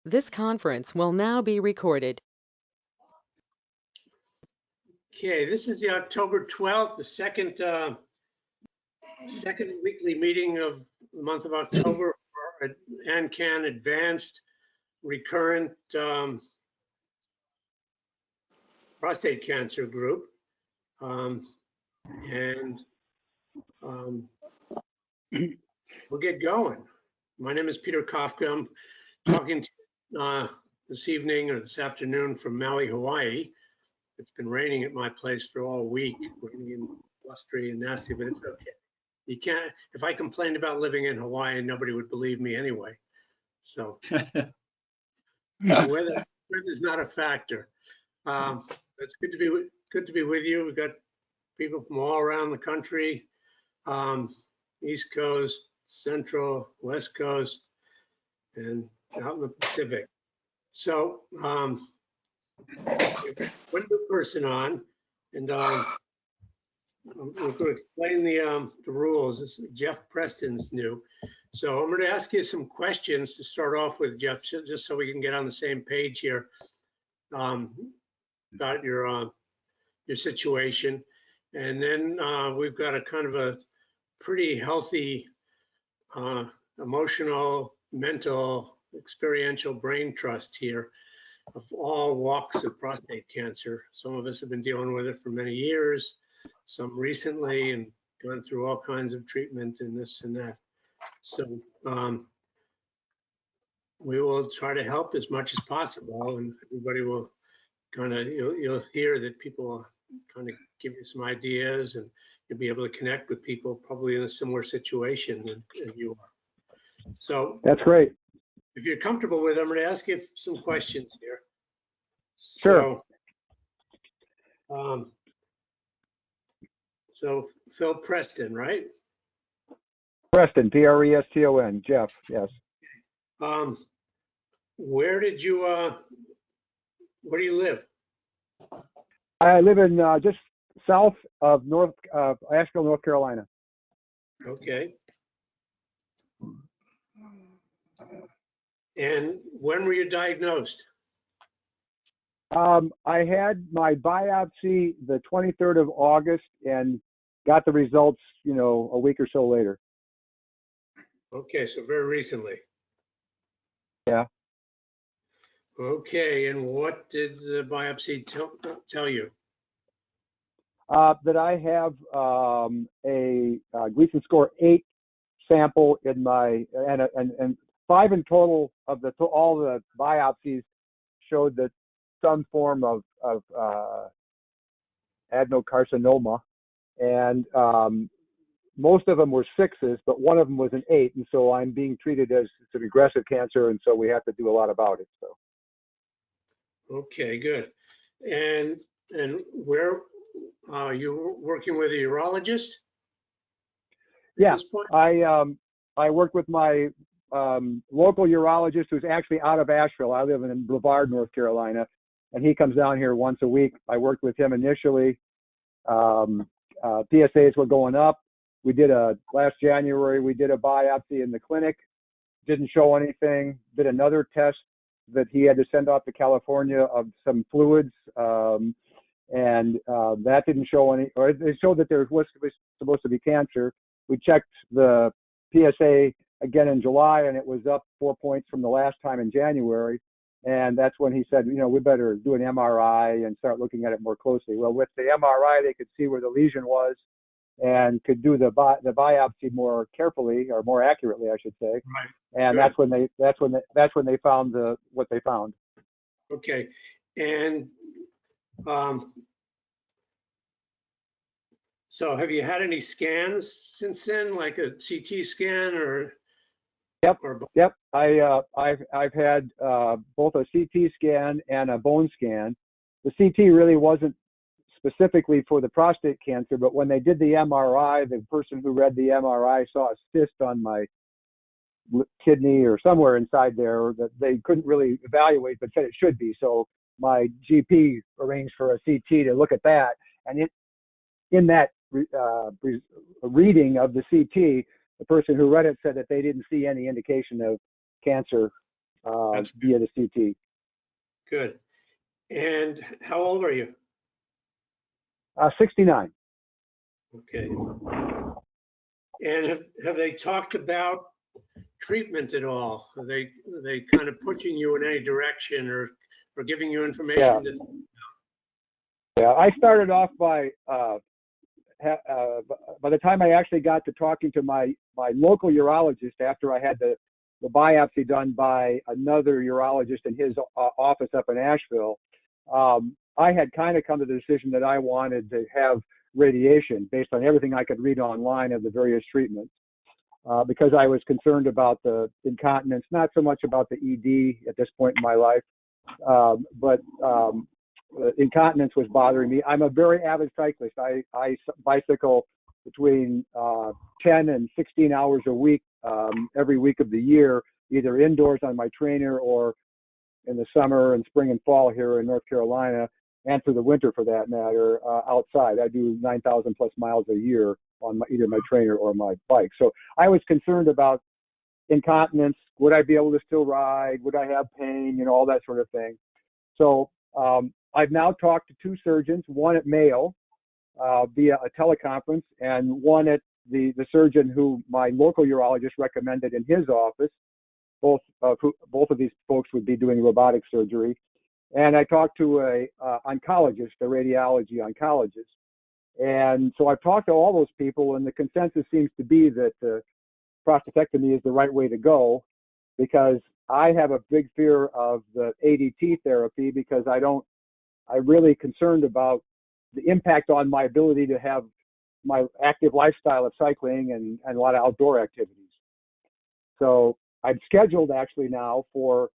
This conference will now be recorded. Okay, this is the October 12th, the second weekly meeting of the month of October for AnCan Advanced Recurrent Prostate Cancer Group. We'll get going. My name is Peter Kafka. I'm talking to this evening or this afternoon from Maui, Hawaii. It's been raining at my place for all week, raining and blustery and nasty, but it's okay. You can't, if I complained about living in Hawaii, nobody would believe me anyway. So weather's not a factor. It's good to be with you. We've got people from all around the country, East Coast, Central, West Coast, and out in the Pacific. So one new person on, and I'm going to explain the rules. This is Jeff Preston's new. So I'm going to ask you some questions to start off with, Jeff, just so we can get on the same page here about your situation. And then we've got a kind of a pretty healthy emotional, mental, experiential brain trust here of all walks of prostate cancer. Some of us have been dealing with it for many years, some recently, and gone through all kinds of treatment and this and that. So we will try to help as much as possible, and everybody will kind of, you'll hear that people will kind of give you some ideas, and you'll be able to connect with people probably in a similar situation than you are. So that's great. If you're comfortable with it, I'm going to ask you some questions here. Sure. So Phil Preston, right? Preston, Preston, Jeff, yes. Where do you live? I live in just south of Asheville, North Carolina. Okay. And when were you diagnosed? I had my biopsy the 23rd of August and got the results, a week or so later. Okay, so very recently. Yeah. Okay, and what did the biopsy tell you? That I have a Gleason score 8 sample in my, and 5 in total of all the biopsies showed that some form of adenocarcinoma, and most of them were 6s, but one of them was an 8, and so I'm being treated as it's an aggressive cancer, and so we have to do a lot about it. So. Okay, good. And where you working with a urologist? Yeah, I worked with my local urologist who's actually out of Asheville. I live in Brevard, North Carolina, and he comes down here once a week. I worked with him initially. PSAs were going up. Last January, we did a biopsy in the clinic. Didn't show anything. Did another test that he had to send off to California of some fluids. And that didn't show any, or it showed that there was supposed to be cancer. We checked the PSA again in July, and it was up 4 points from the last time in January. And that's when he said, we better do an MRI and start looking at it more closely. Well, with the MRI, they could see where the lesion was and could do the biopsy more carefully, or more accurately, I should say. Right. And good. that's when they found what they found. Okay. And so have you had any scans since then, like a CT scan or? Yep. I've had both a CT scan and a bone scan. The CT really wasn't specifically for the prostate cancer, but when they did the MRI, the person who read the MRI saw a cyst on my kidney or somewhere inside there that they couldn't really evaluate, but said it should be. So my GP arranged for a CT to look at that, and in that reading of the CT, the person who read it said that they didn't see any indication of cancer via the CT. Good. And how old are you? 69. Okay. And have they talked about treatment at all? Are they kind of pushing you in any direction or giving you information? Yeah, I started off by the time I actually got to talking to my local urologist after I had the biopsy done by another urologist in his office up in Asheville, I had kind of come to the decision that I wanted to have radiation based on everything I could read online of the various treatments, because I was concerned about the incontinence, not so much about the ED at this point in my life, but incontinence was bothering me. I'm a very avid cyclist. I bicycle between 10 and 16 hours a week every week of the year, either indoors on my trainer or in the summer and spring and fall here in North Carolina, and through the winter for that matter, outside. I do 9,000 plus miles a year on either my trainer or my bike. So I was concerned about incontinence. Would I be able to still ride? Would I have pain? You know, all that sort of thing. So I've now talked to two surgeons, one at Mayo via a teleconference, and one at the surgeon who my local urologist recommended in his office. Both of these folks would be doing robotic surgery. And I talked to a oncologist, a radiology oncologist. And so I've talked to all those people, and the consensus seems to be that prostatectomy is the right way to go, because I have a big fear of the ADT therapy, because I'm really concerned about the impact on my ability to have my active lifestyle of cycling and a lot of outdoor activities. So I'm scheduled actually now for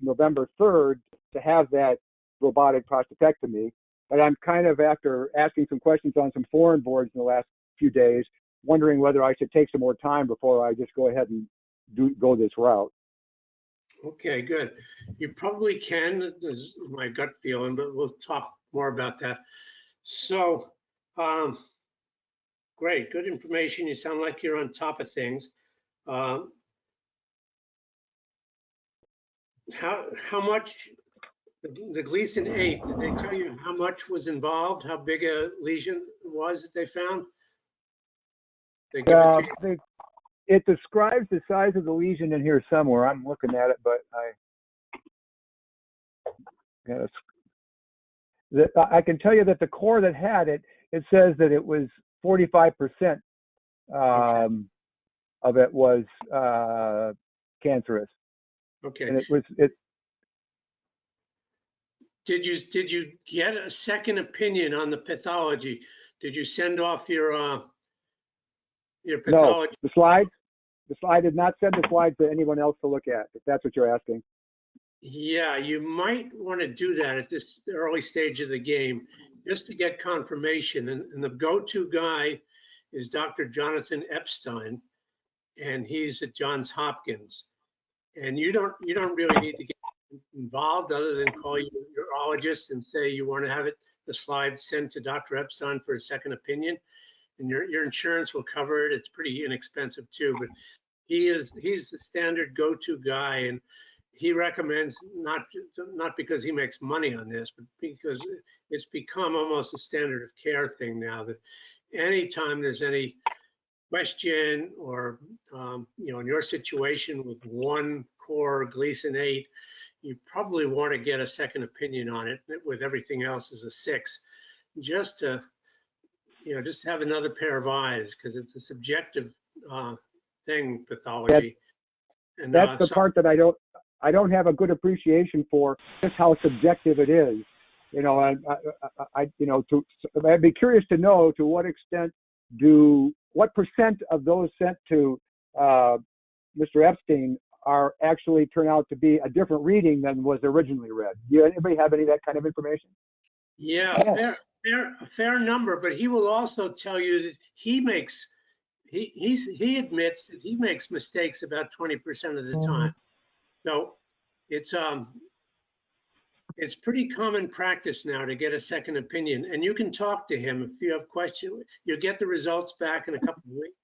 November 3rd to have that robotic prostatectomy, but I'm kind of, after asking some questions on some foreign boards in the last few days, wondering whether I should take some more time before I just go ahead and go this route. Okay, good. You probably can, is my gut feeling, but we'll talk more about that. So, great, good information. You sound like you're on top of things. How much, the Gleason 8, did they tell you how much was involved, how big a lesion was that they found? They give it to you? It describes the size of the lesion in here somewhere. I'm looking at it, but I can tell you that the core that had it, it says that it was 45% of it was cancerous. Okay. And Did you get a second opinion on the pathology? Did you send off your pathology? No, the slide I did not send the slide to anyone else to look at, if that's what you're asking. Yeah, you might want to do that at this early stage of the game, just to get confirmation. And the go-to guy is Dr. Jonathan Epstein, and he's at Johns Hopkins. And you don't really need to get involved other than call your urologist and say you want to have the slides sent to Dr. Epstein for a second opinion, and your insurance will cover it. It's pretty inexpensive too, but he's the standard go-to guy, and he recommends, not because he makes money on this, but because it's become almost a standard of care thing now, that anytime there's any question or in your situation with one core Gleason 8, you probably want to get a second opinion on it. With everything else is a 6, just to just have another pair of eyes, because it's a subjective thing, pathology. That's the part that I don't have a good appreciation for, just how subjective it is. I'd be curious to know to what extent what percent of those sent to Mr. Epstein are actually turn out to be a different reading than was originally read. Do anybody have any of that kind of information? Yeah, yes. A fair number, but he will also tell you that he admits that he makes mistakes about 20% of the time. So it's pretty common practice now to get a second opinion, and you can talk to him if you have questions. You'll get the results back in a couple of weeks,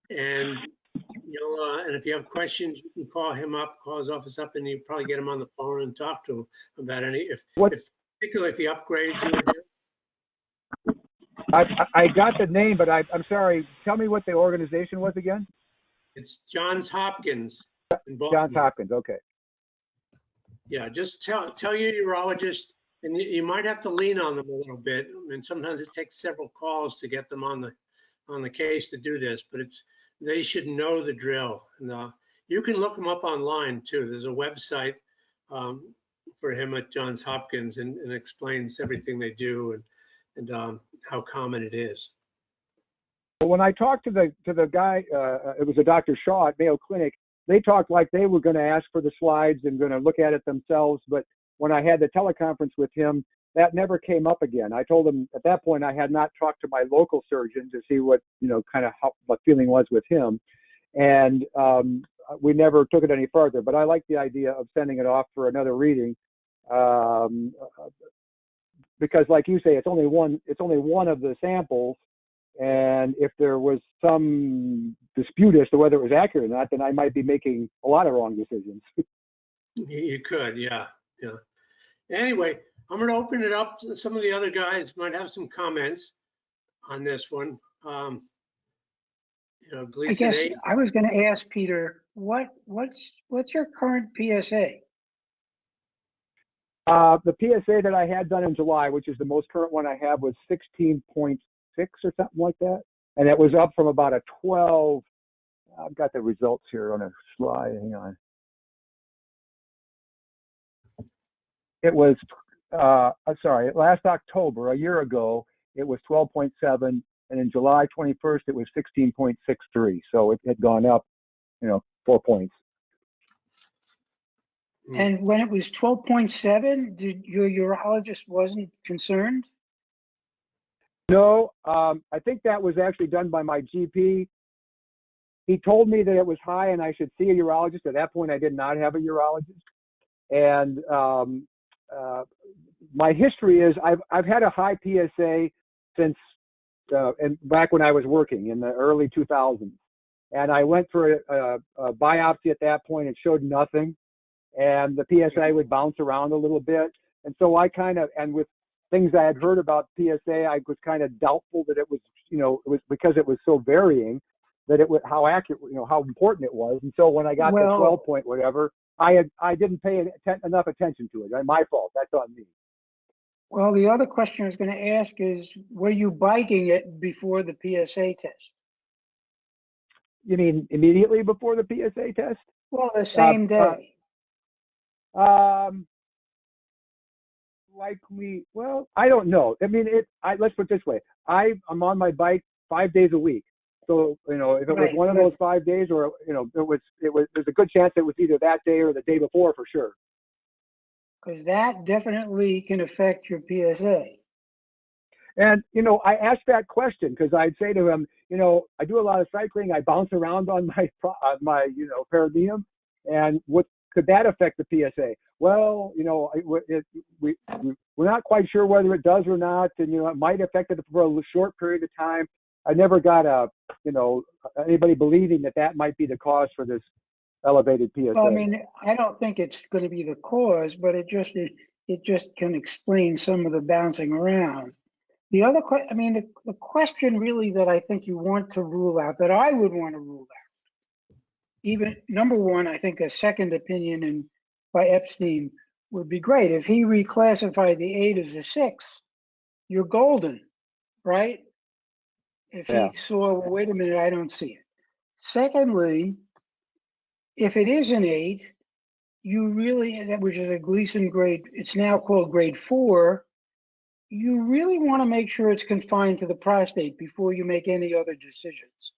and And if you have questions, you can call him up, call his office up, and you probably get him on the phone and talk to him about any, particularly if he upgrades you. I got the name, but I'm sorry. Tell me what the organization was again. It's Johns Hopkins in Johns Baltimore. Hopkins. Okay. Yeah, just tell your urologist, and you might have to lean on them a little bit. I mean, sometimes it takes several calls to get them on the case to do this, but they should know the drill. And you can look them up online too. There's a website for him at Johns Hopkins, and explains everything they do and how common it is. Well, when I talked to the guy, it was a Dr. Shaw at Mayo Clinic. They talked like they were going to ask for the slides and going to look at it themselves. But when I had the teleconference with him, that never came up again. I told him at that point I had not talked to my local surgeon to see what, what feeling was with him. And we never took it any further. But I like the idea of sending it off for another reading. Because like you say, it's only one of the samples. And if there was some dispute as to whether it was accurate or not, then I might be making a lot of wrong decisions. You could, yeah. Anyway, I'm going to open it up. Some of the other guys might have some comments on this one. I guess I was going to ask Peter, what's your current PSA? The PSA that I had done in July, which is the most current one I have, was 16.6 or something like that. And it was up from about a 12. I've got the results here on a slide. Hang on. It was, last October, a year ago, it was 12.7. And in July 21st, it was 16.63. So it had gone up, 4 points. And when it was 12.7, did your urologist wasn't concerned? No, I think that was actually done by my GP. He told me that it was high and I should see a urologist. At that point, I did not have a urologist. And my history is I've had a high PSA since and back when I was working in the early 2000s. And I went for a biopsy at that point. It showed nothing. And the PSA would bounce around a little bit. And so and with things I had heard about PSA, I was kind of doubtful that it was, it was because it was so varying that it was how accurate, how important it was. And so when I got to 12 point whatever, I didn't pay enough attention to it. My fault. That's on me. Well, the other question I was going to ask is, were you biking it before the PSA test? You mean immediately before the PSA test? Well, the same day. Well, I don't know. I mean, let's put it this way. I'm on my bike 5 days a week. So, if it was one of those 5 days or, there's a good chance it was either that day or the day before for sure. Because that definitely can affect your PSA. And, I asked that question because I'd say to him, I do a lot of cycling. I bounce around on my perineum. And what could that affect the PSA? Well, we're not quite sure whether it does or not. And, it might affect it for a short period of time. I never got anybody believing that might be the cause for this elevated PSA. Well, I mean, I don't think it's going to be the cause, but it just can explain some of the bouncing around. The other question, the question really that I think you want to rule out, that I would want to rule out, even number one, I think a second opinion by Epstein would be great. If he reclassified the 8 as a 6, you're golden, right? If he saw, well, wait a minute, I don't see it. Secondly, if it is an 8, you really, which is a Gleason grade, it's now called grade 4, you really want to make sure it's confined to the prostate before you make any other decisions.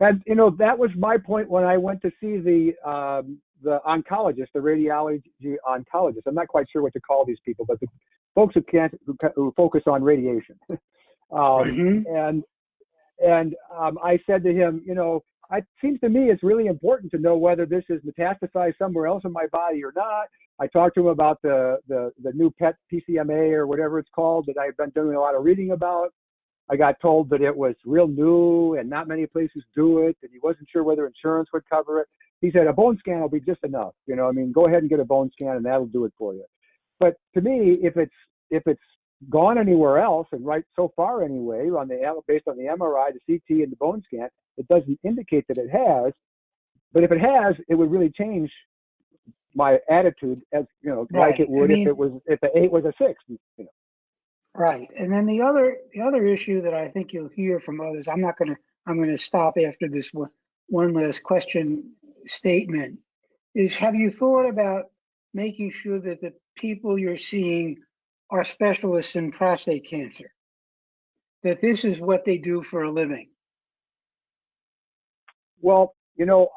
And, that was my point when I went to see the oncologist, the radiology oncologist. I'm not quite sure what to call these people, but the folks who focus on radiation. And I said to him, it seems to me it's really important to know whether this is metastasized somewhere else in my body or not. I talked to him about the new PET PCMA or whatever it's called that I've been doing a lot of reading about. I got told that it was real new and not many places do it, and he wasn't sure whether insurance would cover it. He said a bone scan will be just enough. You know, I mean, go ahead and get a bone scan and that'll do it for you. But to me, if it's gone anywhere else, and right so far anyway, based on the MRI, the CT, and the bone scan, it doesn't indicate that it has. But if it has, it would really change my attitude, as you know, Right. like it would if the 8 was a 6. You know. Right. And then the other issue that I think you'll hear from others, I'm going to stop after this one last question statement, is have you thought about making sure that the people you're seeing are specialists in prostate cancer? That this is what they do for a living? Well, you know,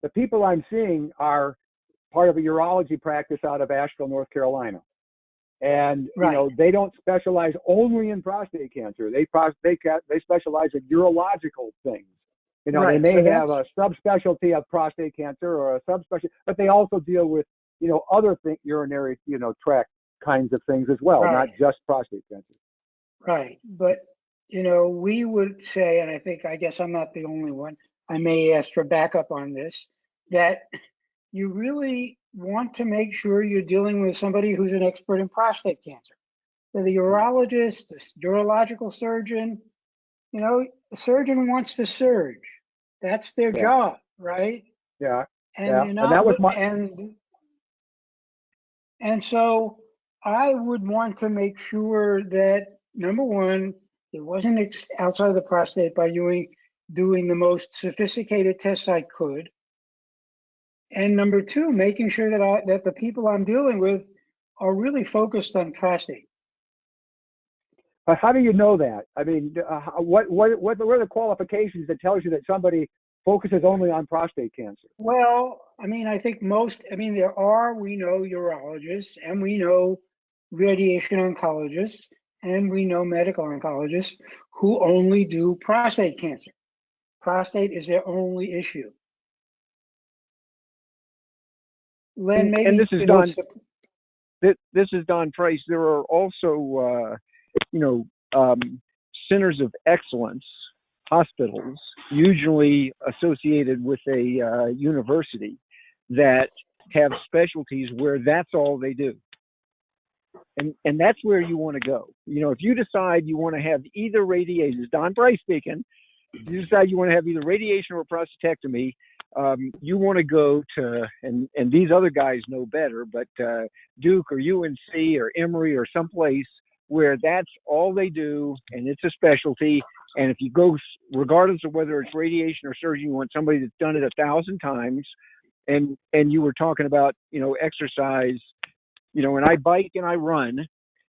the people I'm seeing are part of a urology practice out of Asheville, North Carolina. And, Right. you know, they don't specialize only in prostate cancer. They specialize in urological things. You know, Right. they So may have a subspecialty of prostate cancer or a subspecialty, but they also deal with, you know, other urinary, you know, tract kinds of things as well, Right. not just prostate cancer. Right. But, you know, we would say, and I guess I'm not the only one, I may ask for backup on this, that you really want to make sure you're dealing with somebody who's an expert in prostate cancer. So the urologist, the urological surgeon, you know, the surgeon wants to surge. That's their Yeah. job, right? Yeah. And Yeah. they're not, And that was my, and so I would want to make sure that, number one, it wasn't outside of the prostate by doing the most sophisticated tests I could. And number two, making sure that the people I'm dealing with are really focused on prostate. but how do you know that? I mean, what are the qualifications that tells you that somebody focuses only on prostate cancer? Well, I mean, I think we know urologists, and we know radiation oncologists, and we know medical oncologists who only do prostate cancer. Prostate is their only issue. Len, maybe And this is you Don. know, This is Don Price. There are also, centers of excellence, hospitals, usually associated with a university, that have specialties where that's all they do. And that's where you want to go. You know, if you decide you want to have either radiation, Don Price speaking, if you decide you want to have either radiation or prostatectomy, you want to go to, and these other guys know better, but Duke or UNC or Emory or someplace where that's all they do and it's a specialty. And if you go, regardless of whether it's radiation or surgery, you want somebody that's done it 1,000 times. And you were talking about, you know, exercise, you know, and I bike and I run,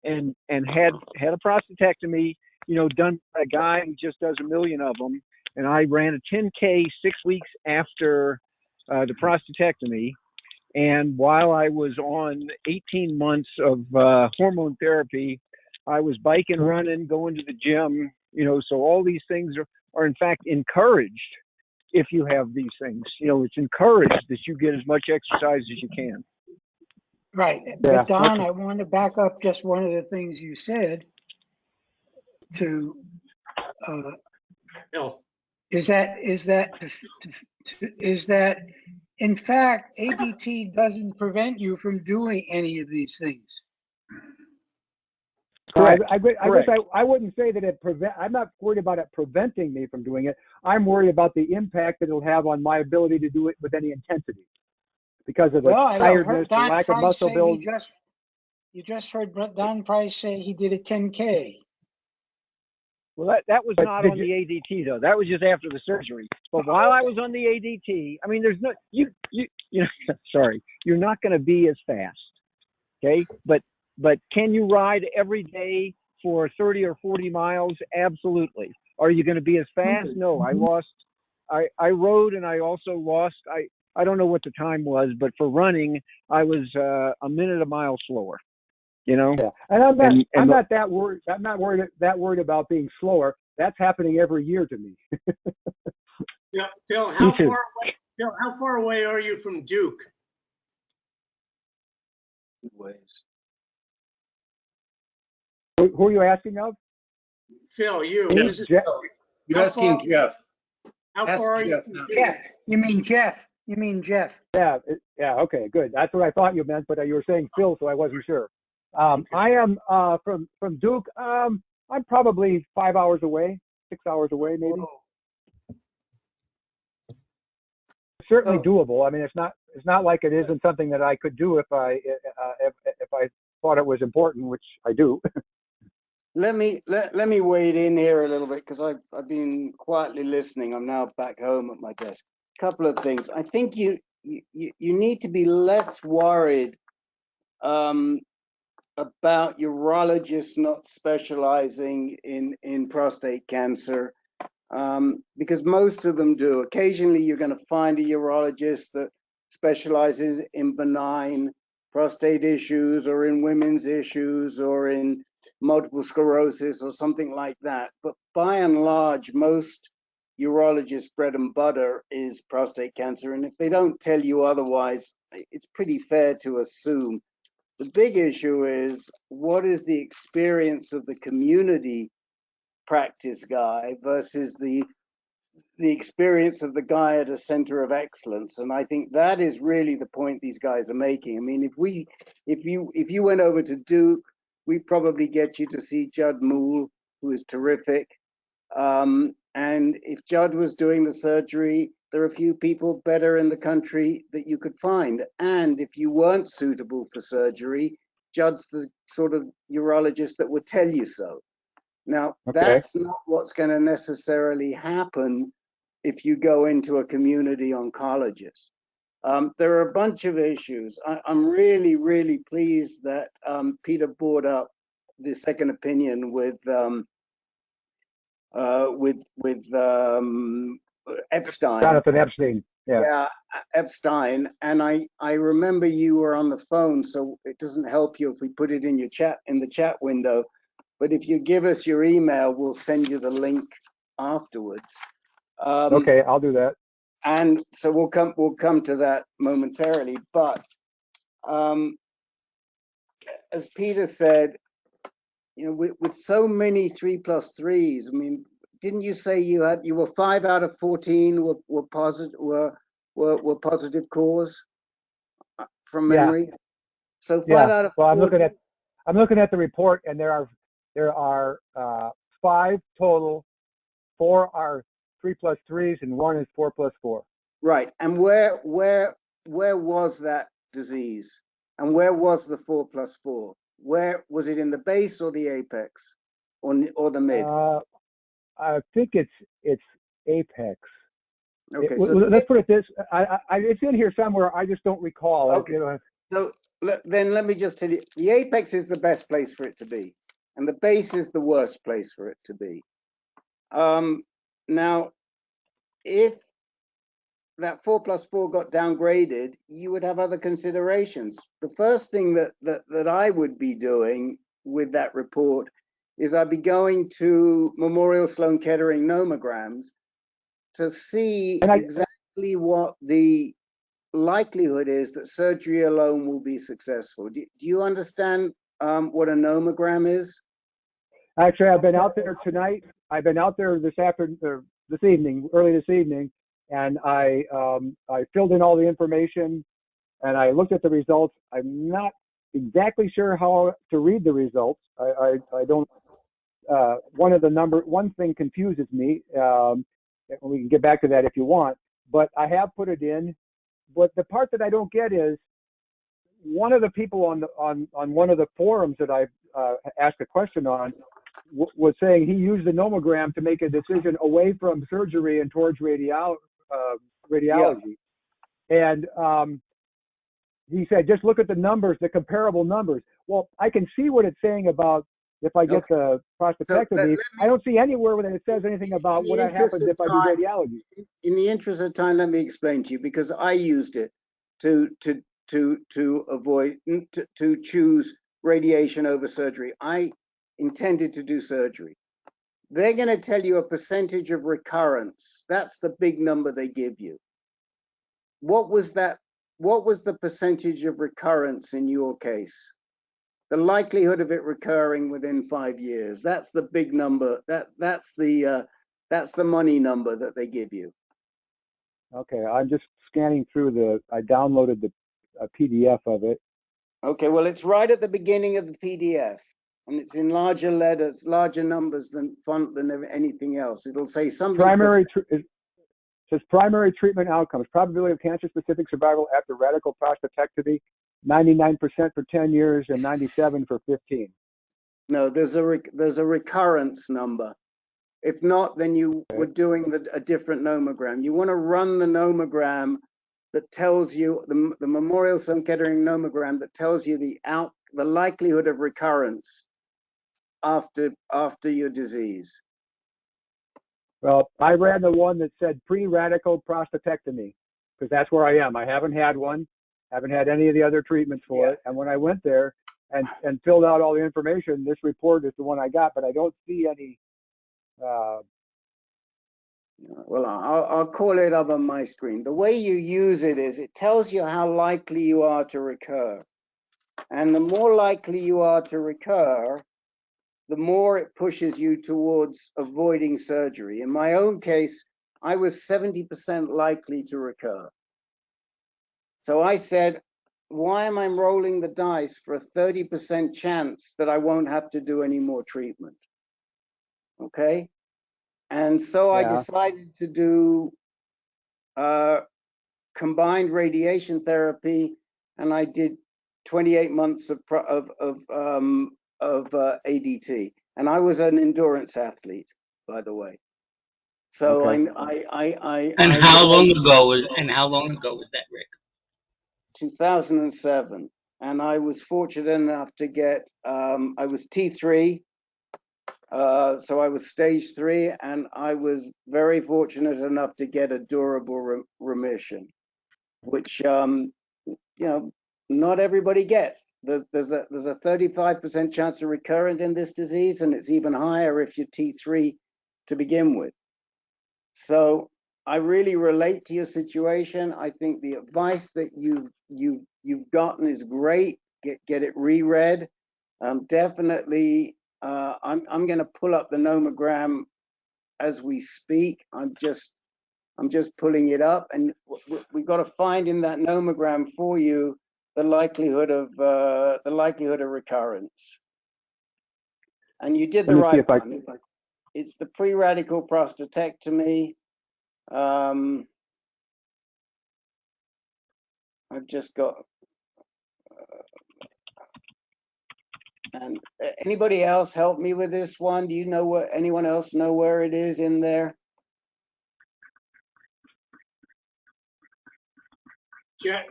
and had a prostatectomy, you know, done by a guy who just does a million of them. And I ran a 10K 6 weeks after the prostatectomy. And while I was on 18 months of hormone therapy, I was biking, running, going to the gym, you know, so all these things are in fact encouraged if you have these things. You know, it's encouraged that you get as much exercise as you can. right. Yeah. But Don, I want to back up just one of the things you said to Bill. is that in fact ADT doesn't prevent you from doing any of these things. Correct. I Correct. guess I wouldn't say that I'm not worried about it preventing me from doing it. I'm worried about the impact that it'll have on my ability to do it with any intensity because of the Well, I tiredness, heard the Don lack of Price muscle say build. you just heard Don Price say he did a 10K. Well, that was But not did on the ADT though. That was just after the surgery. But while I was on the ADT, I mean, there's no you know, sorry, you're not going to be as fast, okay? But can you ride every day for 30 or 40 miles? Absolutely. Are you going to be as fast? No. I rode, and I also lost. I don't know what the time was, but for running, I was a minute a mile slower. You know. Yeah, and I'm not that worried. I'm not worried about being slower. That's happening every year to me. Yeah, Bill, Me too. how far away are you from Duke? Who are you asking of? Phil, you. Me, This is Jeff, You're How asking far- Jeff. how Ask far are you? Jeff now. Jeff, you mean Jeff? You mean Jeff? yeah, yeah, okay, good. That's what I thought you meant, but you were saying Phil, so I wasn't sure. I am from Duke. I'm probably 5 hours away, 6 hours away, maybe. Certainly Oh. doable. I mean, it's not like it isn't something that I could do if I thought it was important, which I do. Let me wade in here a little bit because I've been quietly listening. I'm now back home at my desk. Couple of things. I think you need to be less worried about urologists not specializing in prostate cancer, because most of them do. Occasionally, you're going to find a urologist that specializes in benign prostate issues or in women's issues or in multiple sclerosis or something like that. But by and large, most urologists' bread and butter is prostate cancer. And if they don't tell you otherwise, it's pretty fair to assume. The big issue is, what is the experience of the community practice guy versus the experience of the guy at a center of excellence? And I think that is really the point these guys are making. I mean, if you went over to Duke, we'd probably get you to see Judd Moole, who is terrific. And if Judd was doing the surgery, there are a few people better in the country that you could find. And if you weren't suitable for surgery, Judd's the sort of urologist that would tell you so. Now, Okay. that's not what's going to necessarily happen if you go into a community oncologist. There are a bunch of issues. I'm really, really pleased that Peter brought up the second opinion with Epstein. Jonathan Epstein. Yeah, Epstein. And I remember you were on the phone, so it doesn't help you if we put it in your chat, in the chat window. But if you give us your email, we'll send you the link afterwards. Okay, I'll do that. And so we'll come to that momentarily. But as Peter said, you know, with so many 3+3s, I mean, didn't you say you were 5 out of 14 were positive cause from memory? Yeah. So 5 out of 14. Well, I'm looking at the report, and there are 5 total. 4 are 3+3s, and 1 is 4+4. Right. And where was that disease? And where was the 4+4? Where was it, in the base or the apex, or the mid? I think it's apex. Okay. Let's put it this. It's in here somewhere. I just don't recall. Okay. So then let me just tell you, the apex is the best place for it to be, and the base is the worst place for it to be. Now, if that 4+4 got downgraded, you would have other considerations. The first thing that I would be doing with that report is I'd be going to Memorial Sloan Kettering nomograms to see exactly what the likelihood is that surgery alone will be successful. Do you understand what a nomogram is? Actually, I've been out there tonight. I've been out there early this evening, and I filled in all the information, and I looked at the results. I'm not exactly sure how to read the results. I don't. One thing confuses me. We can get back to that if you want, but I have put it in. But the part that I don't get is, one of the people on one of the forums that I've asked a question on was saying he used the nomogram to make a decision away from surgery and towards radiology. Yeah. And he said, just look at the numbers, the comparable numbers. Well, I can see what it's saying about if I get the prostatectomy. I don't see anywhere where it says anything about what happens if I do radiology. In the interest of time, let me explain to you, because I used it to choose radiation over surgery. I intended to do surgery. They're going to tell you a percentage of recurrence. That's the big number they give you. What was that? What was the percentage of recurrence in your case? the likelihood of it recurring within 5 years. That's the big number. That's the money number that they give you. Okay, I'm just scanning through I downloaded a PDF of it. Okay, well, it's right at the beginning of the PDF, and it's in larger letters, larger numbers than font than anything else. It'll say something. It says primary treatment outcomes: probability of cancer-specific survival after radical prostatectomy, 99% for 10 years and 97 for 15. No, there's a recurrence number. If not, then you were doing a different nomogram. You want to run the nomogram that tells you the Memorial Sloan Kettering nomogram that tells you the likelihood of recurrence after your disease. Well, I ran the one that said pre-radical prostatectomy because that's where I am. I haven't had one, haven't had any of the other treatments for it. And when I went there and filled out all the information, this report is the one I got, but I don't see any. Well, I'll call it up on my screen. The way you use it is it tells you how likely you are to recur. And the more likely you are to recur, the more it pushes you towards avoiding surgery. In my own case, I was 70% likely to recur. So I said, why am I rolling the dice for a 30% chance that I won't have to do any more treatment? Okay. And so I decided to do combined radiation therapy, and I did 28 months of ADT. And I was an endurance athlete, by the way. So okay. How long ago was that, Rick? 2007. And I was fortunate enough to get, I was T3. So I was stage 3, and I was very fortunate enough to get a durable remission, which, you know, not everybody gets. There's a 35% chance of recurrent in this disease, and it's even higher if you're T3 to begin with. So I really relate to your situation. I think the advice that you've gotten is great. Get it reread. Definitely. I'm going to pull up the nomogram as we speak. I'm just pulling it up, and we've got to find in that nomogram for you the likelihood of recurrence. And you did the right one. It's the pre-radical prostatectomy. I've just got. And anybody else help me with this one? Do you know anyone else know where it is in there? Jeff,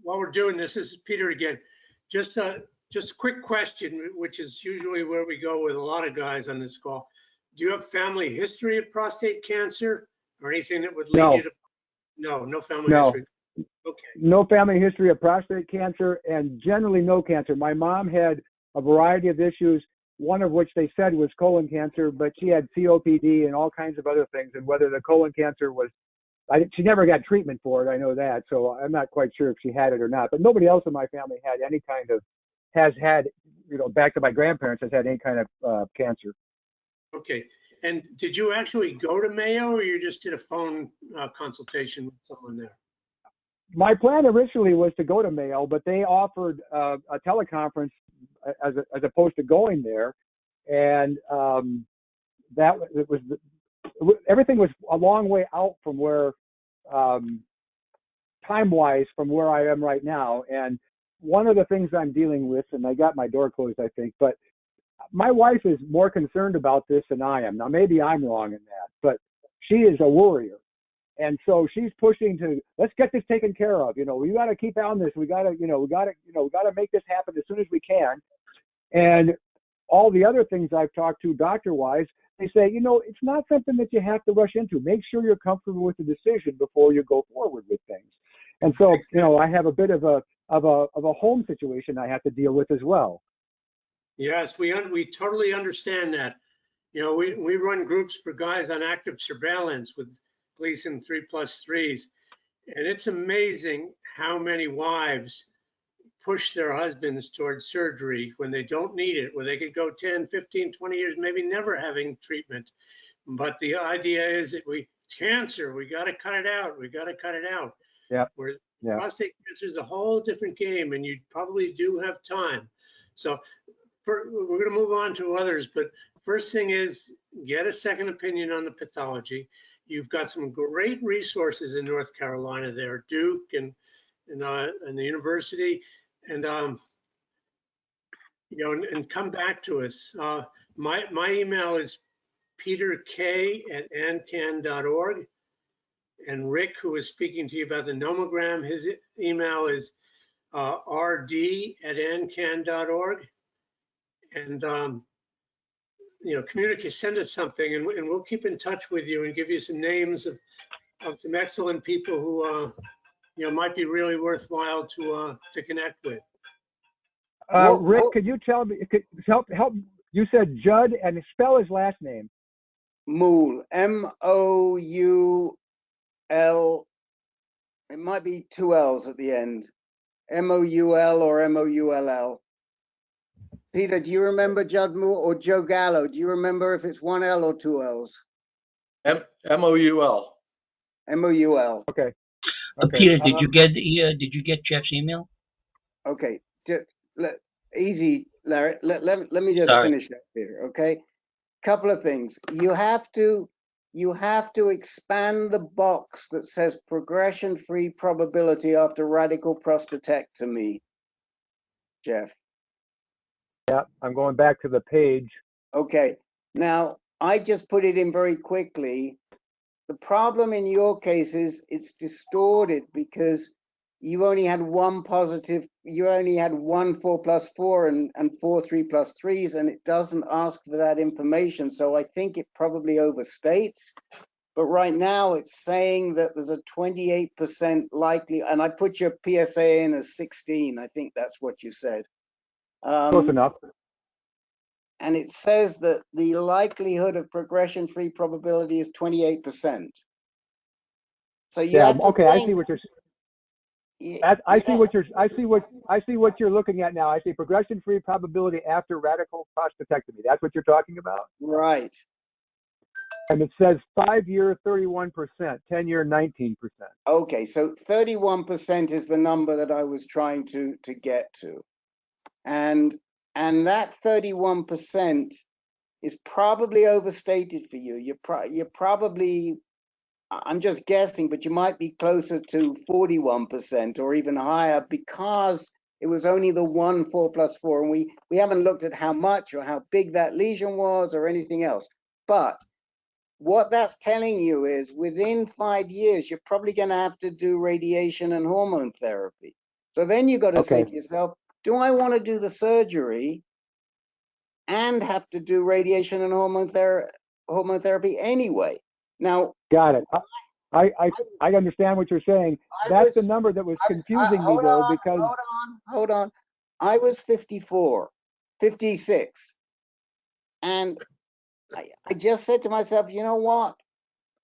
while we're doing this is Peter again. Just a quick question, which is usually where we go with a lot of guys on this call. Do you have family history of prostate cancer or anything that would lead you to? No family history. Okay. No family history of prostate cancer, and generally no cancer. My mom had a variety of issues, one of which they said was colon cancer, but she had COPD and all kinds of other things. And whether the colon cancer was, she never got treatment for it, I know that. So I'm not quite sure if she had it or not. But nobody else in my family had any kind of, has had, you know, back to my grandparents, has had any kind of cancer. Okay. And did you actually go to Mayo, or you just did a phone consultation with someone there? My plan originally was to go to Mayo, but they offered a teleconference as opposed to going there, and everything was a long way out from where, time-wise, from where I am right now. And one of the things I'm dealing with, and I got my door closed, I think, but my wife is more concerned about this than I am. Now, maybe I'm wrong in that, but she is a worrier. And so she's pushing to, let's get this taken care of. You know, we got to keep on this. We got to make this happen as soon as we can. And all the other things I've talked to doctor-wise, they say, you know, it's not something that you have to rush into. Make sure you're comfortable with the decision before you go forward with things. And so, you know, I have a bit of a home situation I have to deal with as well. Yes, we totally understand that. You know, we run groups for guys on active surveillance with Gleason 3+3s, and it's amazing how many wives push their husbands towards surgery when they don't need it, where they could go 10, 15, 20 years, maybe never having treatment. But the idea is that cancer, we got to cut it out. We got to cut it out. Yeah. Where Yeah. prostate cancer is a whole different game, and you probably do have time. So we're going to move on to others, but first thing is get a second opinion on the pathology. You've got some great resources in North Carolina there, Duke and the university, and and come back to us. My email is peterk@ancan.org, and Rick, who is speaking to you about the nomogram, his email is rd@ancan.org. And communicate, send us something, and we'll keep in touch with you and give you some names of some excellent people who might be really worthwhile to connect with. Rick, could you tell me? Help. You said Judd, and spell his last name. Moul, M-O-U-L. It might be two L's at the end. M-O-U-L or M-O-U-L-L. Peter, do you remember Judd Moul or Joe Gallo? Do you remember if it's one L or two L's? M-O-U-L. M-O-U-L. Okay. Peter, did you get Jeff's email? Okay. Easy, Larry. Let me just finish up here. Okay. Couple of things. You have to expand the box that says progression-free probability after radical prostatectomy, Jeff. Yeah, I'm going back to the page. Okay. Now, I just put it in very quickly. The problem in your case is it's distorted because you only had one positive, you only had 1 4+4 and 4 3+3s, and it doesn't ask for that information. So I think it probably overstates. But right now it's saying that there's a 28% likely, and I put your PSA in as 16. I think that's what you said. Close enough. And it says that the likelihood of progression-free probability is 28%. So you have to okay, think, I see what you're. I see what you're looking at now. I see progression-free probability after radical prostatectomy. That's what you're talking about. Right. And it says 5-year 31%, 10-year 19%. Okay, so 31% is the number that I was trying to get to, and that 31% is probably overstated for you. You're probably, I'm just guessing, but you might be closer to 41% or even higher because it was only the 1 4+4, and we haven't looked at how much or how big that lesion was or anything else. But what that's telling you is within 5 years, you're probably going to have to do radiation and hormone therapy. So then you got to say to yourself, do I want to do the surgery and have to do radiation and hormone therapy anyway? Now, got it. I understand what you're saying. That's the number that was confusing me though, because hold on. I was 56, and I just said to myself, you know what?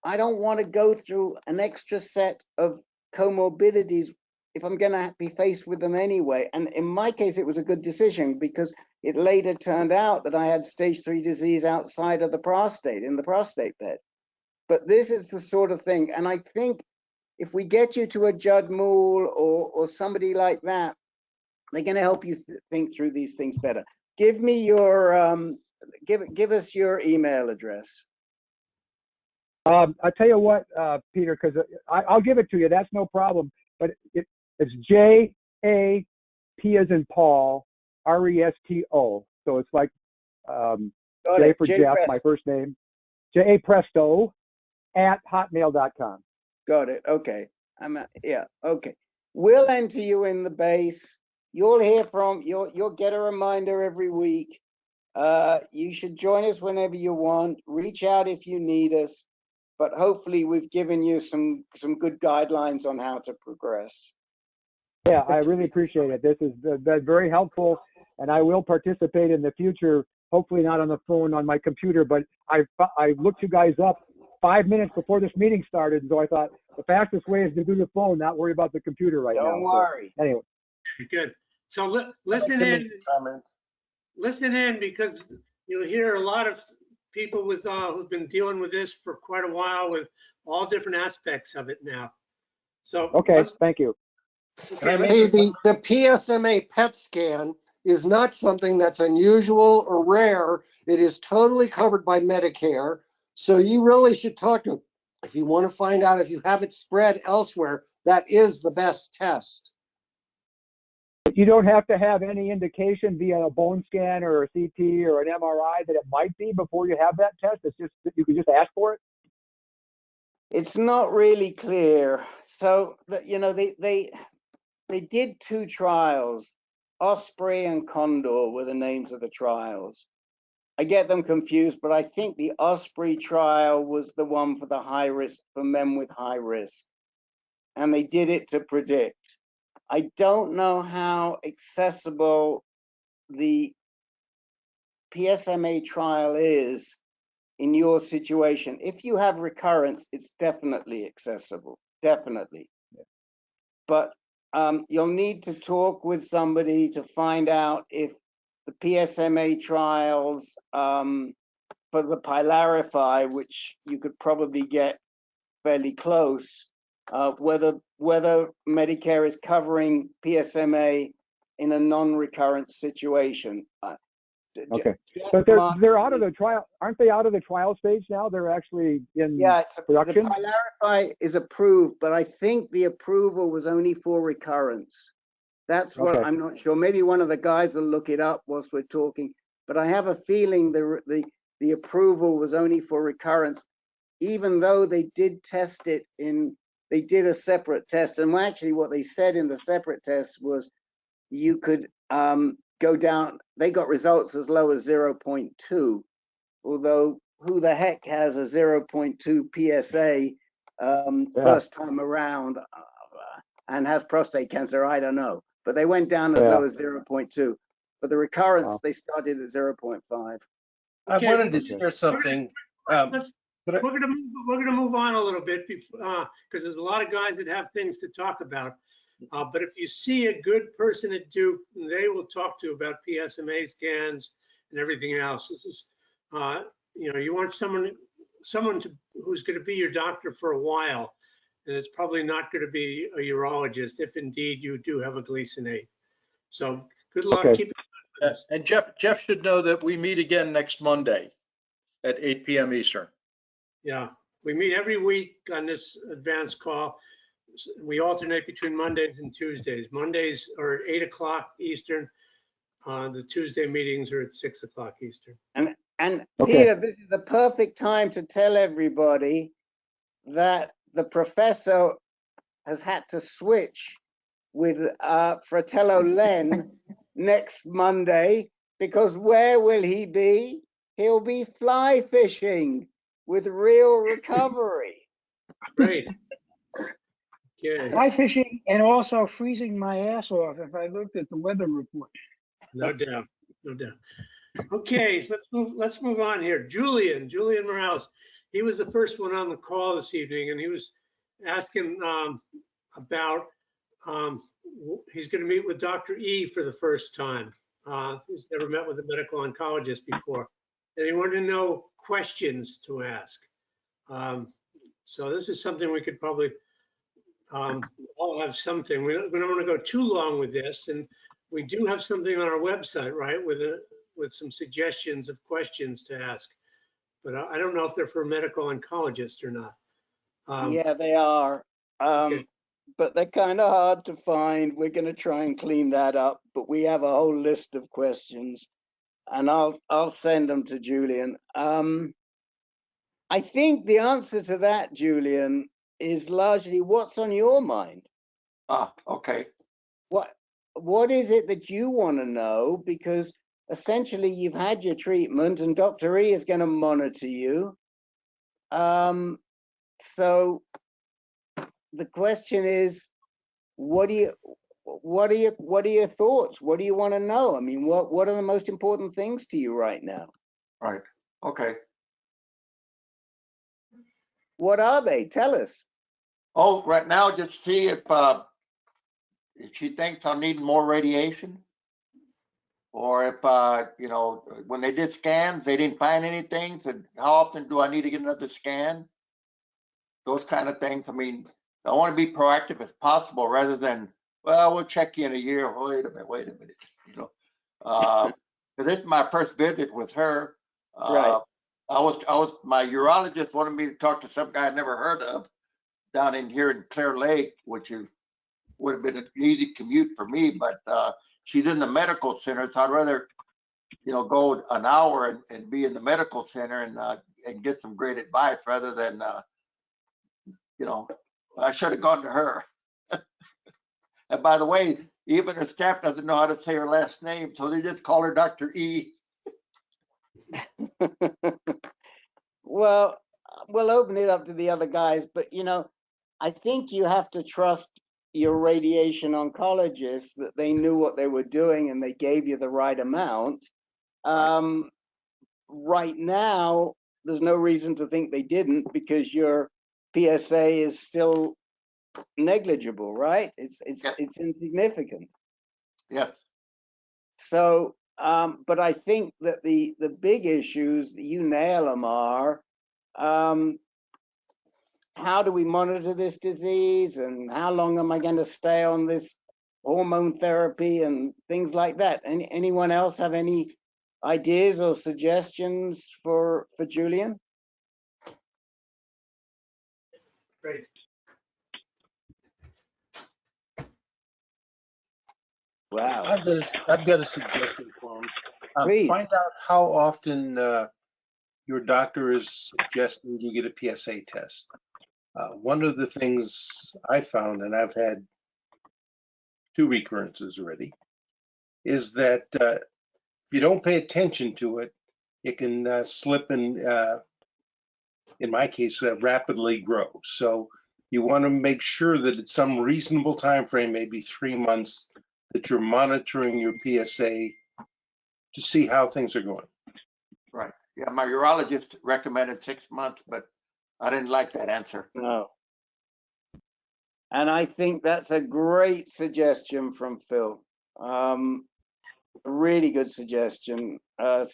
I don't want to go through an extra set of comorbidities if I'm going to be faced with them anyway. And in my case, it was a good decision because it later turned out that I had stage 3 disease outside of the prostate, in the prostate bed. But this is the sort of thing. And I think if we get you to a Judd Moul or somebody like that, they're going to help you think through these things better. Give me your, give us your email address. I'll tell you what, Peter, because I'll give it to you. That's no problem. But it's J-A-P as in Paul, R-E-S-T-O. So it's like J for Jeff, my first name, J-A Presto @hotmail.com. Got it. Okay. Yeah. Okay. We'll enter you in the base. You'll hear from, you'll get a reminder every week. You should join us whenever you want. Reach out if you need us. But hopefully we've given you some good guidelines on how to progress. Yeah, I really appreciate it. This has been very helpful, and I will participate in the future, hopefully not on the phone, on my computer, but I looked you guys up 5 minutes before this meeting started, so I thought the fastest way is to do the phone, not worry about the computer right now. Don't worry. So, anyway. Good. So I'd like listen to make in, a comment. because you'll hear a lot of people with who've been dealing with this for quite a while with all different aspects of it now. So Okay, thank you. okay, Hey, the PSMA PET scan is not something that's unusual or rare. It is totally covered by Medicare. So you really should talk to them. If you want to find out if you have it spread elsewhere, that is the best test. You don't have to have any indication via a bone scan or a CT or an MRI that it might be before you have that test. It's just you can just ask for it. It's not really clear. So, you know, they did 2 trials. Osprey and Condor were the names of the trials. I get them confused, but I think the Osprey trial was the one for the high risk, for men with high risk. And they did it to predict. I don't know how accessible the PSMA trial is in your situation. If you have recurrence, it's definitely accessible, definitely. But you'll need to talk with somebody to find out if the PSMA trials for the Pylarify, which you could probably get fairly close, whether Medicare is covering PSMA in a non-recurrent situation. Okay, but they're out of the trial, aren't they? Out of the trial stage now? They're actually in production. The Pylarify is approved, but I think the approval was only for recurrence. That's what I'm not sure. Maybe one of the guys will look it up whilst we're talking. But I have a feeling the approval was only for recurrence, even though they did test it they did a separate test. And actually what they said in the separate test was you could go down, they got results as low as 0.2, although who the heck has a 0.2 PSA first time around and has prostate cancer? I don't know. But they went down as low as 0.2. For the recurrence, they started at 0.5. I wanted to share something. We're gonna move on a little bit because there's a lot of guys that have things to talk about. But if you see a good person at Duke, they will talk to you about PSMA scans and everything else. This is, you know, you want someone who's going to be your doctor for a while, and it's probably not going to be a urologist if indeed you do have a Gleason 8. So good luck. Keep it. And Jeff should know that we meet again next Monday at 8 p.m. Eastern. Yeah, we meet every week on this advanced call. We alternate between Mondays and Tuesdays. Mondays are at 8 o'clock Eastern. The Tuesday meetings are at 6 o'clock Eastern. And Peter, this is the perfect time to tell everybody that the professor has had to switch with Fratello Len next Monday, because where will he be? He'll be fly fishing with real recovery. Great. Okay. Fly fishing and also freezing my ass off if I looked at the weather report. No doubt, no doubt. Okay, let's move on here. Julian Morales. He was the first one on the call this evening, and he was asking about he's going to meet with Dr. E for the first time. He's never met with a medical oncologist before, and he wanted to know questions to ask. So this is something we could probably all have something. We don't want to go too long with this, and we do have something on our website, right, with some suggestions of questions to ask. But I don't know if they're for a medical oncologist or not. Yeah, they are. Okay. But they're kind of hard to find. We're going to try and clean that up. But we have a whole list of questions, and I'll send them to Julian. I think the answer to that, Julian, is largely what's on your mind. Okay. What is it that you want to know? Because essentially you've had your treatment and Dr. E is going to monitor you. So the question is, what are your thoughts? What do you want to know? I mean, what are the most important things to you right now? Right. Okay. What are they? Tell us. Oh, right now, just see if she thinks I'll need more radiation, or if, you know, when they did scans, they didn't find anything, so how often do I need to get another scan? Those kind of things. I mean, I want to be proactive as possible rather than, well, we'll check you in a year. Wait a minute, you know. This is my first visit with her. Right. My urologist wanted me to talk to some guy I'd never heard of down in here in Clear Lake, which would have been an easy commute for me, but she's in the medical center, so I'd rather, you know, go an hour and be in the medical center and get some great advice rather than, you know, I should have gone to her. And by the way, even her staff doesn't know how to say her last name, so they just call her Dr. E. Well, we'll open it up to the other guys, but you know, I think you have to trust your radiation oncologist that they knew what they were doing and they gave you the right amount. Right now, there's no reason to think they didn't because your PSA is still negligible, right? It's insignificant. Yes. So, but I think that the big issues, you nail them, are how do we monitor this disease and how long am I going to stay on this hormone therapy and things like that. Anyone else have any ideas or suggestions for Julian? Great. Wow. I've got a suggestion for him. Please. Find out how often your doctor is suggesting you get a PSA test. One of the things I found, and I've had 2 recurrences already, is that if you don't pay attention to it, it can slip and, in my case, rapidly grow. So you want to make sure that it's some reasonable time frame, maybe 3 months, that you're monitoring your PSA to see how things are going. Right. Yeah, my urologist recommended 6 months, but I didn't like that answer. No. And I think that's a great suggestion from Phil. A really good suggestion. If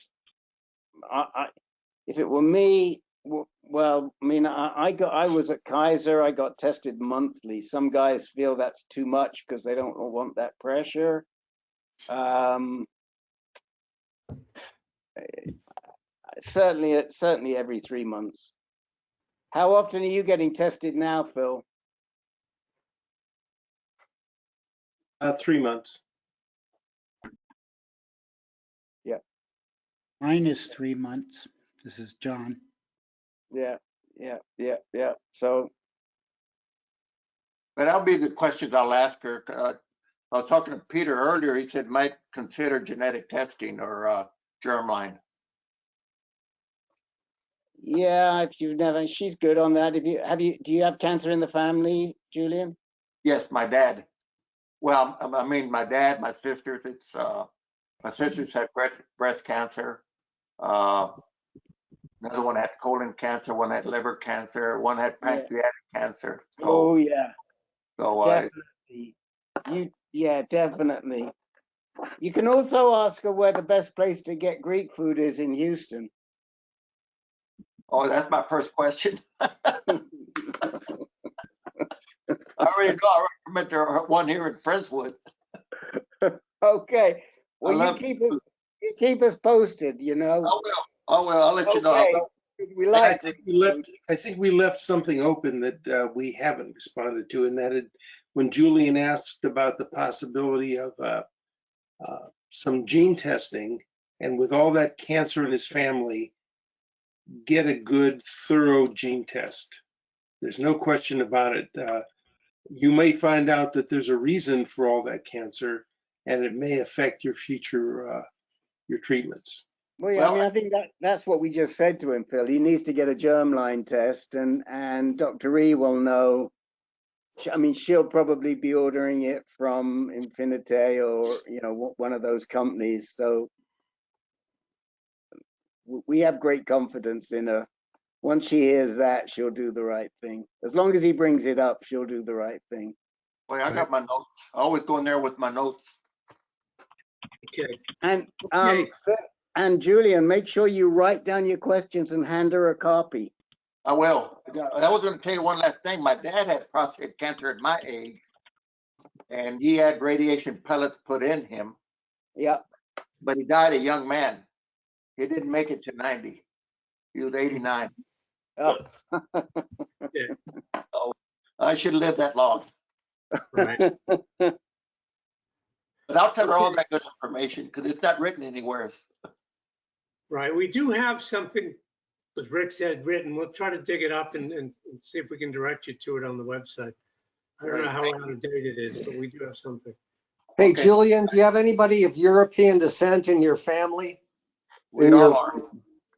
it were me, well, I mean, I was at Kaiser. I got tested monthly. Some guys feel that's too much because they don't want that pressure. Certainly every 3 months. How often are you getting tested now, Phil? 3 months. Yeah. Mine is 3 months. This is John. Yeah. So. But that'll be the questions I'll ask her. I was talking to Peter earlier. He said might consider genetic testing or germline. Yeah, if you've never, she's good on that. Do you have cancer in the family, Julian? Yes, my dad. Well, I mean, my dad, my sisters. It's my sisters had breast cancer. Another one had colon cancer. One had liver cancer. One had pancreatic cancer. So, oh yeah. So definitely. Definitely. You can also ask her where the best place to get Greek food is in Houston. Oh, that's my first question. I already know. I recommend there one here in Friendswood. Okay. Well, you keep us posted. You know. I will. I'll let you know. We like. I think we left something open that we haven't responded to, and that when Julian asked about the possibility of some gene testing, and with all that cancer in his family, get a good, thorough gene test. There's no question about it. You may find out that there's a reason for all that cancer, and it may affect your future your treatments. Well, yeah, I mean, I think that's what we just said to him, Phil. He needs to get a germline test, and Dr. E will know. I mean, she'll probably be ordering it from Infinite or one of those companies. So we have great confidence in her. Once she hears that, she'll do the right thing. As long as he brings it up, she'll do the right thing. Boy, I got my notes. I always go in there with my notes. Okay. And Okay. and Julian, make sure you write down your questions and hand her a copy. I will. I was going to tell you one last thing. My dad had prostate cancer at my age, and he had radiation pellets put in him, Yeah. but he died a young man. He didn't make it to 90. He was 89. Oh. Yeah. So I should live that long. Right. But I'll tell her all that good information because it's not written anywhere. Right. We do have something, as Rick said, written. We'll try to dig it up and see if we can direct you to it on the website. I don't know how out of date it is, but we do have something. Hey, Okay. Julian, do you have anybody of European descent in your family? We all are.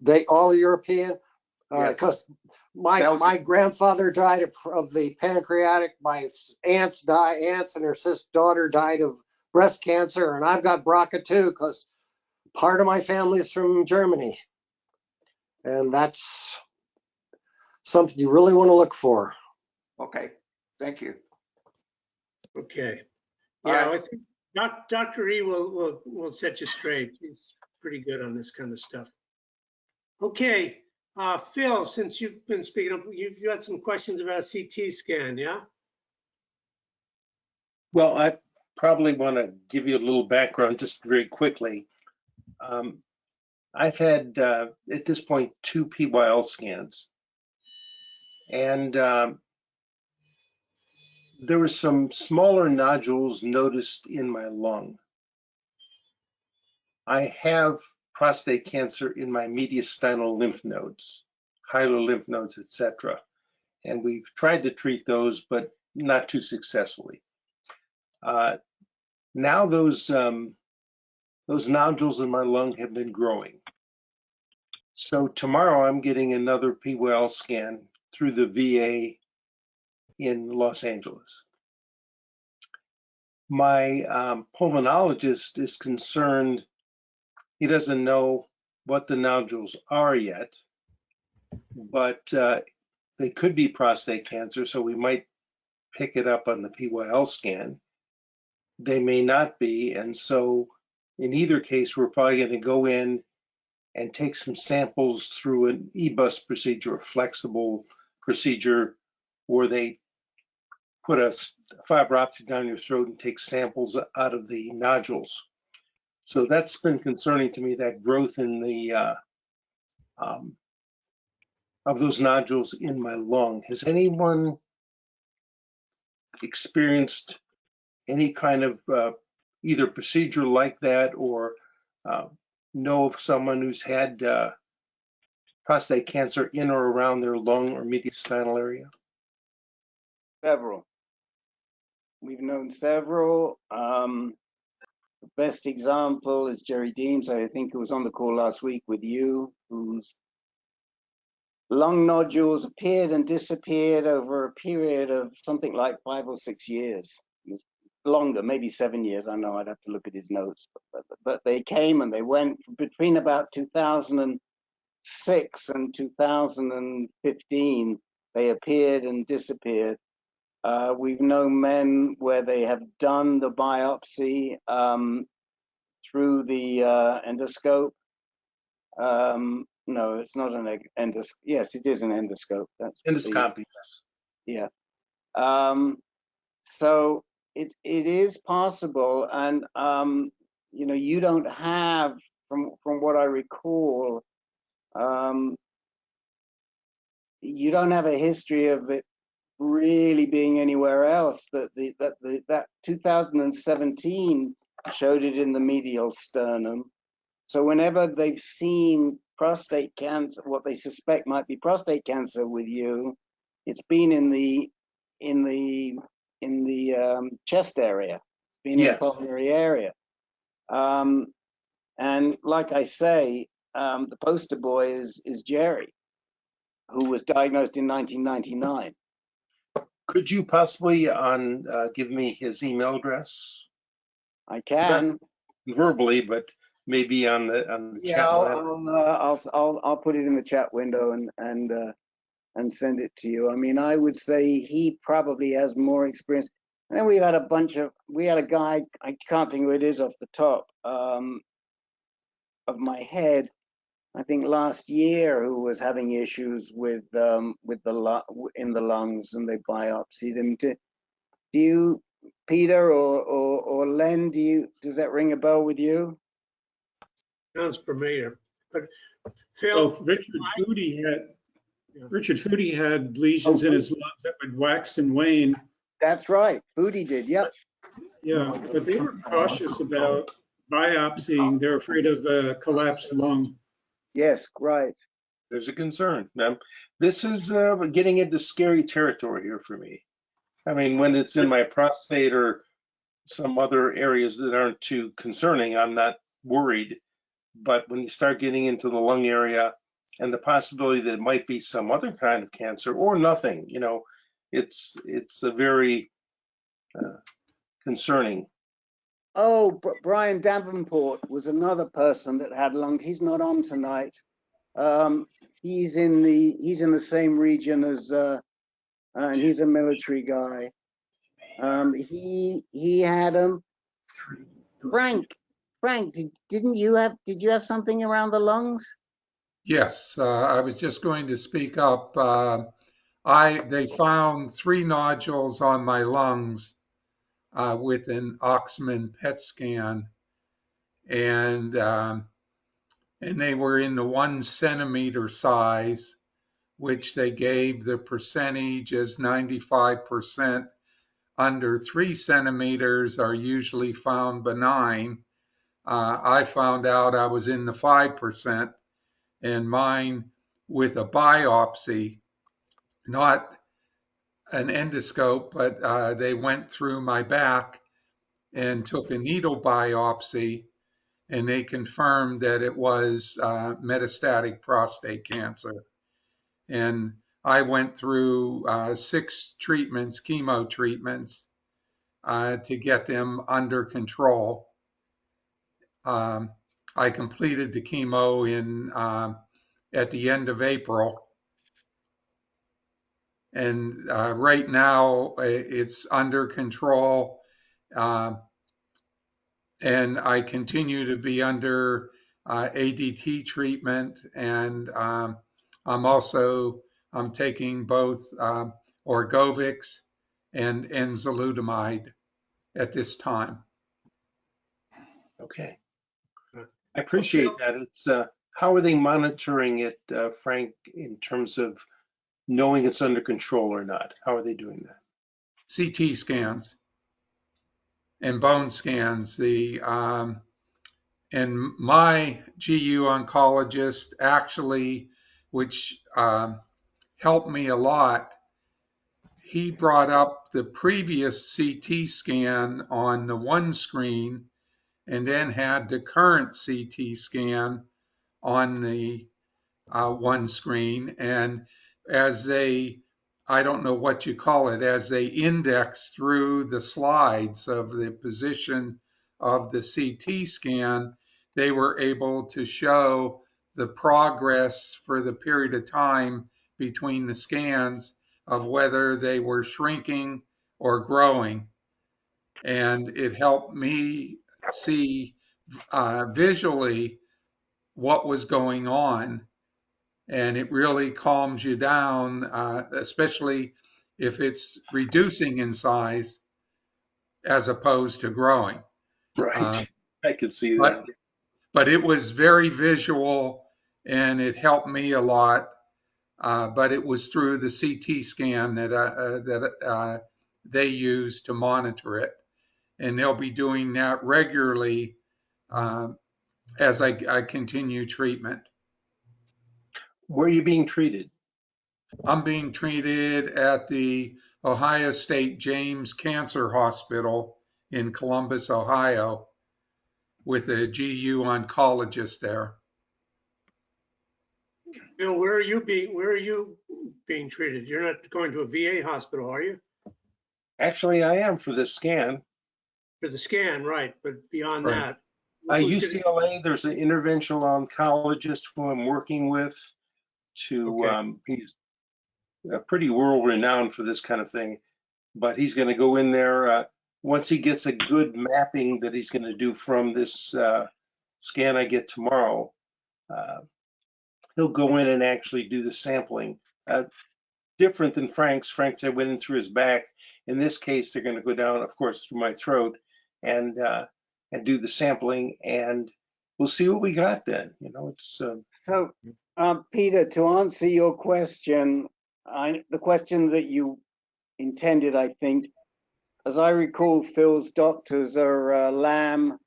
They all European? All right, Yes. because Belgium. my grandfather died of the pancreatic, my aunts and her daughter died of breast cancer, and I've got BRCA too, because part of my family is from Germany. And that's something you really want to look for. Okay. Thank you. Okay. All Yeah, right. I think Dr. E will set you straight. He's pretty good on this kind of stuff. Okay, Phil, since you've been speaking up, you've got some questions about CT scan, yeah? Well, I probably want to give you a little background just very quickly. I've had, at this point, 2 PYL scans. And there were some smaller nodules noticed in my lung. I have prostate cancer in my mediastinal lymph nodes, hilar lymph nodes, etc. And we've tried to treat those, but not too successfully. Now those nodules in my lung have been growing. So tomorrow I'm getting another PYL scan through the VA in Los Angeles. My pulmonologist is concerned. He doesn't know what the nodules are yet, but they could be prostate cancer, so we might pick it up on the PYL scan. They may not be, and so in either case, we're probably going to go in and take some samples through an EBUS procedure, a flexible procedure where they put a fiber optic down your throat and take samples out of the nodules. So that's been concerning to me, that growth in the of those nodules in my lung. Has anyone experienced any kind of either procedure like that, or know of someone who's had prostate cancer in or around their lung or mediastinal area? Several. We've known several. The best example is Jerry Deems. I think it was on the call last week with you, whose lung nodules appeared and disappeared over a period of something like 5 or 6 years. Longer, maybe 7 years. I know I'd have to look at his notes, but they came and they went between about 2006 and 2015. They appeared and disappeared. We've known men where they have done the biopsy through the endoscope. No, it's not an endoscope. Yes, it is an endoscope. That's endoscopy. Yeah. Yes. So it is possible, and you don't have, from what I recall, you don't have a history of it really being anywhere else. That 2017 showed it in the medial sternum. So whenever they've seen prostate cancer, what they suspect might be prostate cancer with you, it's been in the chest area, been in the pulmonary area. And like I say, the poster boy is Jerry, who was diagnosed in 1999. Could you possibly give me his email address? I can. Not verbally, but maybe on the chat. I'll put it in the chat window and send it to you. I mean, I would say he probably has more experience. And then we had a guy, I can't think who it is off the top of my head, I think last year, who was having issues with in the lungs, and they biopsied him. Do you, Peter or Len, does that ring a bell with you? Sounds familiar. But So Phil, Richard Foodie had lesions in his lungs that would wax and wane. That's right. Foodie did. Yep. Yeah, but they were cautious about biopsying. They're afraid of a collapsed lung. Yes, right. There's a concern. Now, this is getting into scary territory here for me. I mean, when it's in my prostate or some other areas that aren't too concerning, I'm not worried. But when you start getting into the lung area and the possibility that it might be some other kind of cancer or nothing, you know, it's a very concerning. Oh, Brian Davenport was another person that had lungs. He's not on tonight. He's in the same region as, and he's a military guy. He had Frank, did you have something around the lungs? Yes, I was just going to speak up. They found 3 nodules on my lungs with an Oxman PET scan, and they were in the 1 centimeter size, which they gave the percentage as 95%. Under 3 centimeters are usually found benign. I found out I was in the 5%, and mine with a biopsy, not an endoscope, but they went through my back and took a needle biopsy, and they confirmed that it was metastatic prostate cancer. And I went through 6 treatments, chemo treatments, to get them under control. I completed the chemo at the end of April. And right now it's under control. And I continue to be under ADT treatment. And I'm taking both Orgovix and enzalutamide at this time. Okay. I appreciate that. It's how are they monitoring it, Frank, in terms of knowing it's under control or not? How are they doing that? CT scans and bone scans. And my GU oncologist actually, which helped me a lot, he brought up the previous CT scan on the 1 screen and then had the current CT scan on the 1 screen. And as I don't know what you call it, as they index through the slides of the position of the CT scan, they were able to show the progress for the period of time between the scans of whether they were shrinking or growing. And it helped me see visually what was going on. And it really calms you down, especially if it's reducing in size as opposed to growing. Right. I can see that. But it was very visual and it helped me a lot. But it was through the CT scan that they use to monitor it. And they'll be doing that regularly as I continue treatment. Where are you being treated? I'm being treated at the Ohio State James Cancer Hospital in Columbus, Ohio, with a GU oncologist there. Bill, where are you being treated? You're not going to a VA hospital, are you? Actually, I am for the scan. For the scan, right? But beyond Right. that, UCLA, there's an interventional oncologist who I'm working with. He's pretty world renowned for this kind of thing. but he's going to go in there once he gets a good mapping that he's going to do from this scan I get tomorrow. He'll go in and actually do the sampling. Different than Frank's. Frank's, I went in through his back. In this case, they're going to go down, of course, through my throat and do the sampling, and we'll see what we got then. You know, it's So, Peter, to answer your question, the question that you intended, I think, as I recall, Phil's doctors are Lamb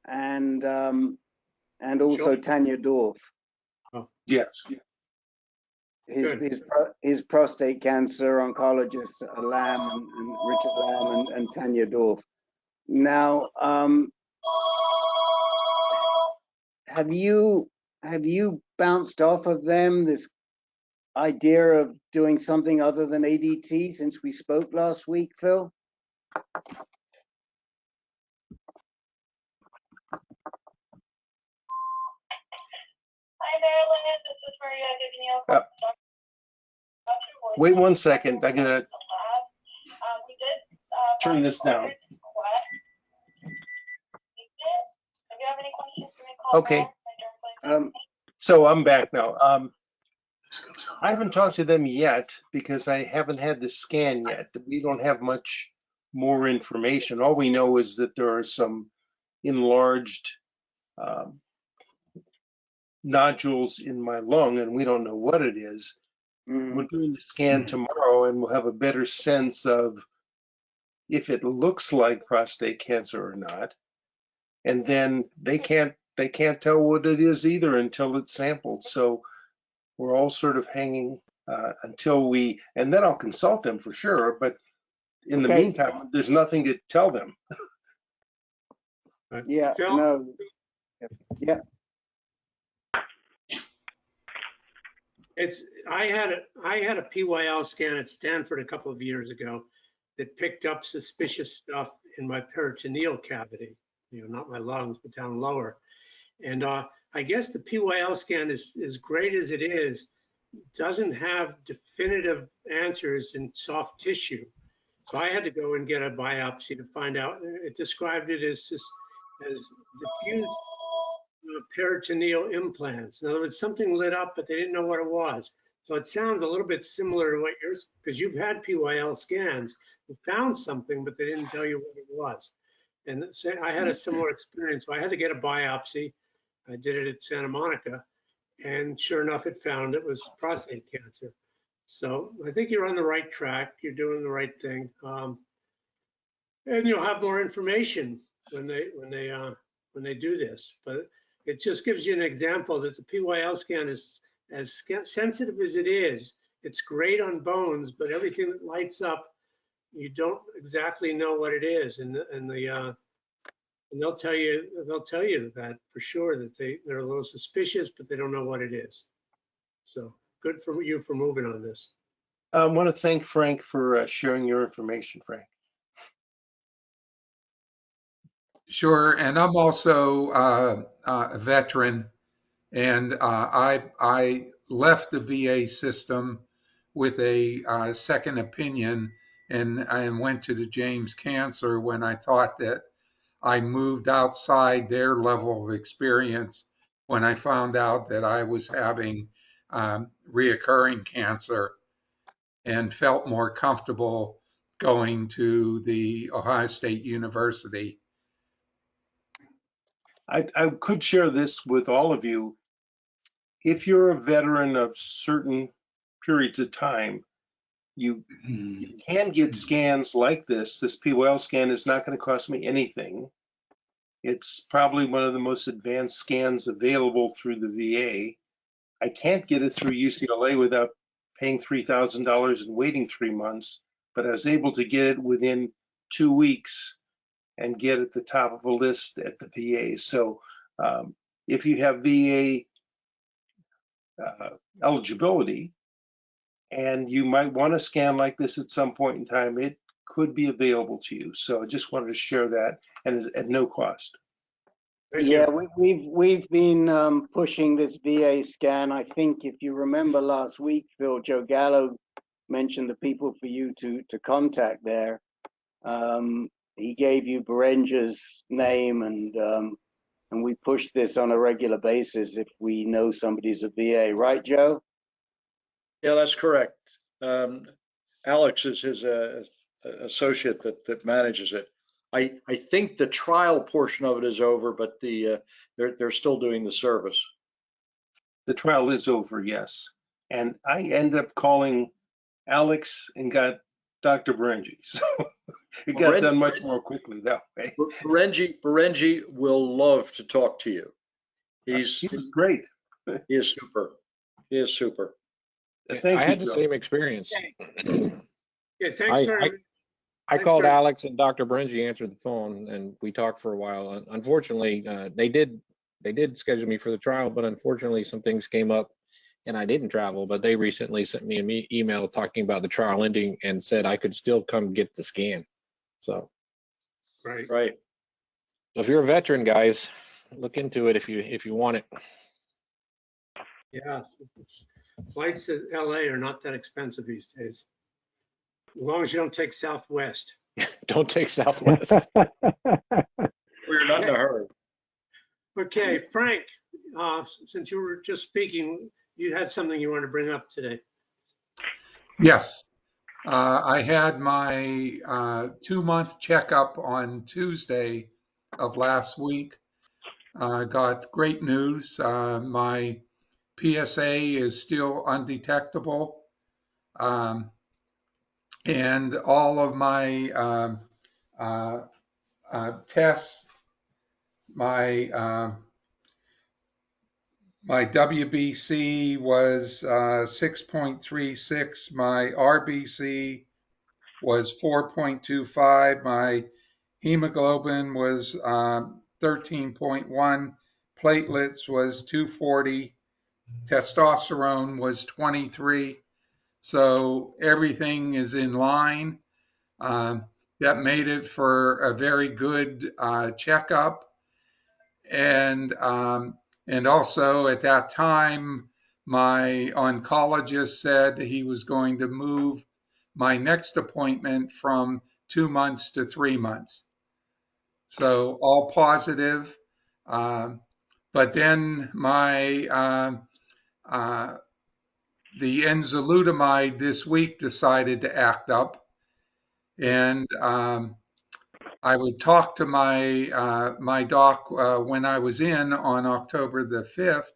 and also Tanya Dorf. yes. His prostate cancer oncologists are Lamb and Richard Lamb and Tanya Dorf. Now, have you bounced off of them this idea of doing something other than ADT since we spoke last week, Phil? Wait 1 second. I gotta turn this down. Okay. So I'm back now. I haven't talked to them yet because I haven't had the scan yet. We don't have much more information. All we know is that there are some enlarged nodules in my lung, and we don't know what it is. We're doing the scan tomorrow, and we'll have a better sense of if it looks like prostate cancer or not. And then they can't tell what it is either until it's sampled. So we're all sort of hanging until we, and then I'll consult them for sure. But in the meantime, there's nothing to tell them. Yeah, Phil? no. Yeah. I had a PYL scan at Stanford a couple of years ago that picked up suspicious stuff in my peritoneal cavity, you know, not my lungs, but down lower. And I guess the PYL scan is as great as it is, doesn't have definitive answers in soft tissue. So I had to go and get a biopsy to find out. It described it as diffuse peritoneal implants. In other words, something lit up, but they didn't know what it was. So it sounds a little bit similar to what yours, because you've had PYL scans, you found something, but they didn't tell you what it was. And I had a similar experience. So I had to get a biopsy. I did it at Santa Monica, and sure enough, it found it was prostate cancer. So I think you're on the right track. You're doing the right thing, and you'll have more information when they do this. But it just gives you an example that the PYL scan is as sensitive as it is. It's great on bones, but everything that lights up, you don't exactly know what it is, and they'll tell you that for sure, that they're a little suspicious, but they don't know what it is. So good for you for moving on this. I want to thank Frank for sharing your information, Frank. Sure, and I'm also a veteran, and I left the VA system with a second opinion, and I went to the James Cancer when I thought that I moved outside their level of experience when I found out that I was having reoccurring cancer, and felt more comfortable going to the Ohio State University. I could share this with all of you. If you're a veteran of certain periods of time, you can get scans like this. This PYL scan is not going to cost me anything. It's probably one of the most advanced scans available through the VA. I can't get it through UCLA without paying $3,000 and waiting 3 months, but I was able to get it within 2 weeks and get at the top of a list at the VA. So if you have VA eligibility and you might want a scan like this at some point in time, it could be available to you. So I just wanted to share that, and at no cost. Yeah, we've been pushing this VA scan. I think if you remember last week, Phil, Joe Gallo mentioned the people for you to contact there. He gave you Berenger's name, and we push this on a regular basis if we know somebody's a VA, right, Joe? Yeah, that's correct. Alex is his associate that manages it. I think the trial portion of it is over, but they're still doing the service. The trial is over, yes. And I ended up calling Alex and got Dr. Berengi. So it got done much more quickly that way. Berengi will love to talk to you. He was great. He is super. He is super. Thank I you, had the Joe. same experience. Yeah, thanks very much. I called Alex and Dr. Berengi answered the phone and we talked for a while. Unfortunately, they did schedule me for the trial, but unfortunately some things came up and I didn't travel. But they recently sent me an email talking about the trial ending and said I could still come get the scan. So, right. If you're a veteran, guys, look into it if you want it. Yeah, flights to LA are not that expensive these days. As long as you don't take Southwest. Don't take Southwest. We're not in a hurry. Okay, Frank, since you were just speaking, you had something you wanted to bring up today. Yes. I had my 2-month checkup on Tuesday of last week. Got great news. My PSA is still undetectable. And all of my tests, my WBC was 6.36. My RBC was 4.25. My hemoglobin was 13.1. Platelets was 240. Testosterone was 23. So everything is in line. That made it for a very good checkup. And also at that time, my oncologist said he was going to move my next appointment from 2 months to 3 months. So all positive. But then the enzalutamide this week decided to act up, and I would talk to my doc when I was in on October the 5th,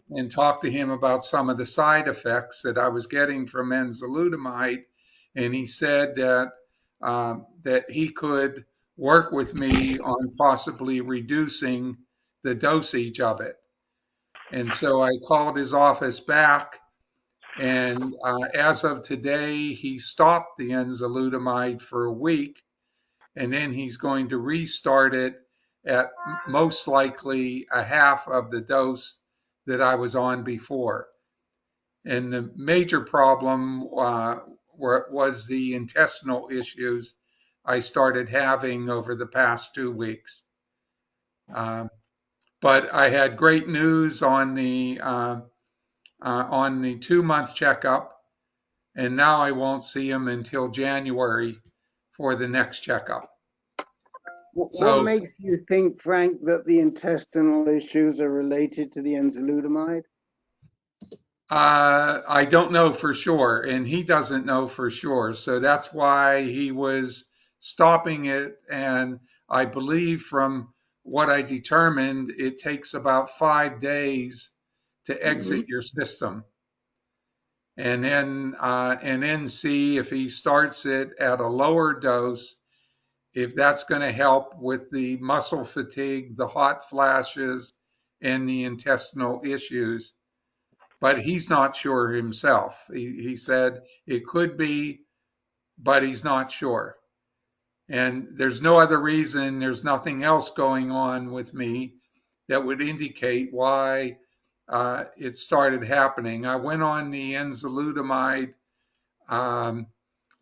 and talk to him about some of the side effects that I was getting from enzalutamide, and he said that he could work with me on possibly reducing the dosage of it. And so I called his office back, and as of today, he stopped the enzalutamide for a week, and then he's going to restart it at most likely a half of the dose that I was on before. And the major problem was the intestinal issues I started having over the past 2 weeks. But I had great news on the 2-month checkup, and now I won't see him until January for the next checkup. What makes you think, Frank, that the intestinal issues are related to the enzalutamide? I don't know for sure, and he doesn't know for sure. So that's why he was stopping it. And I believe from what I determined, it takes about 5 days to exit your system. And then see if he starts it at a lower dose, if that's going to help with the muscle fatigue, the hot flashes, and the intestinal issues. But he's not sure himself. He said it could be, but he's not sure. And there's no other reason, there's nothing else going on with me that would indicate why it started happening. I went on the enzalutamide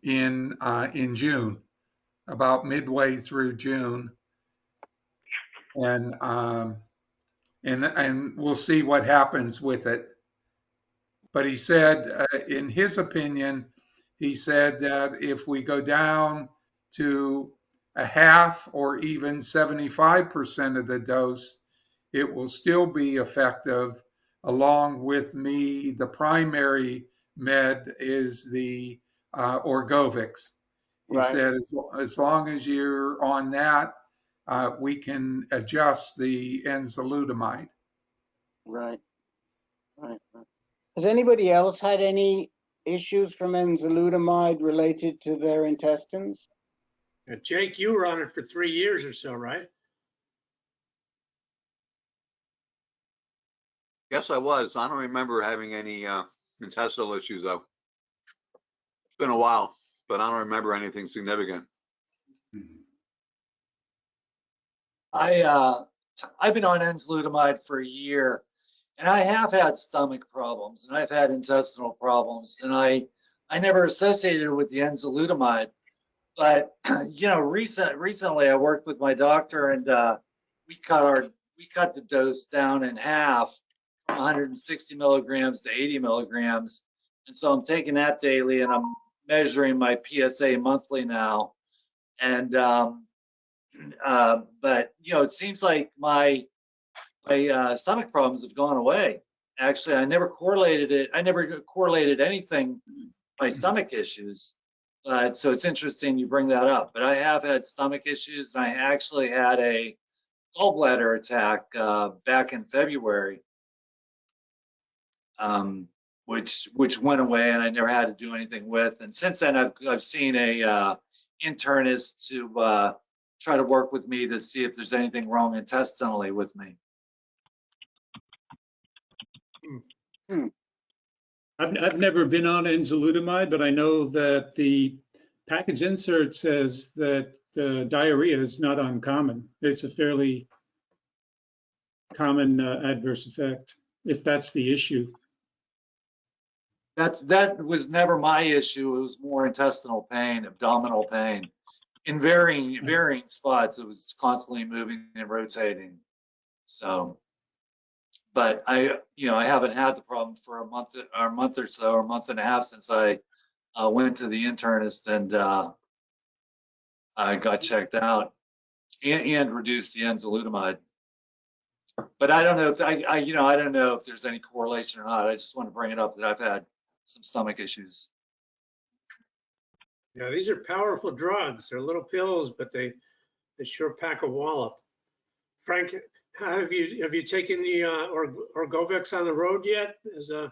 in June, about midway through June, and we'll see what happens with it. But he said, in his opinion, he said that if we go down to a half or even 75% of the dose, it will still be effective. Along with me, the primary med is the Orgovix. He Right. said, as long as you're on that, we can adjust the enzalutamide. Right. Right. Has anybody else had any issues from enzalutamide related to their intestines? Jake, you were on it for 3 years or so, right? Yes, I was. I don't remember having any intestinal issues though. It's been a while, but I don't remember anything significant. I've been on enzalutamide for a year, and I have had stomach problems, and I've had intestinal problems, and I never associated it with the enzalutamide. But recently I worked with my doctor, and we cut the dose down in half, from 160 milligrams to 80 milligrams, and so I'm taking that daily, and I'm measuring my PSA monthly now, and but it seems like my stomach problems have gone away. Actually, I never correlated it. I never correlated anything my stomach issues. So it's interesting you bring that up. But I have had stomach issues, and I actually had a gallbladder attack back in February, which went away, and I never had to do anything with. And since then, I've seen a internist to try to work with me to see if there's anything wrong intestinally with me. I've never been on enzalutamide, but I know that the package insert says that diarrhea is not uncommon. It's a fairly common adverse effect, if that's the issue. That was never my issue. It was more intestinal pain, abdominal pain, in varying spots. It was constantly moving and rotating. So, but I haven't had the problem for a month or so, or a month and a half since I went to the internist and I got checked out and reduced the enzalutamide. But I don't know if I don't know if there's any correlation or not. I just want to bring it up that I've had some stomach issues. Yeah, these are powerful drugs. They're little pills, but they sure pack a wallop. Frank, have you taken the Orgovix on the road yet? To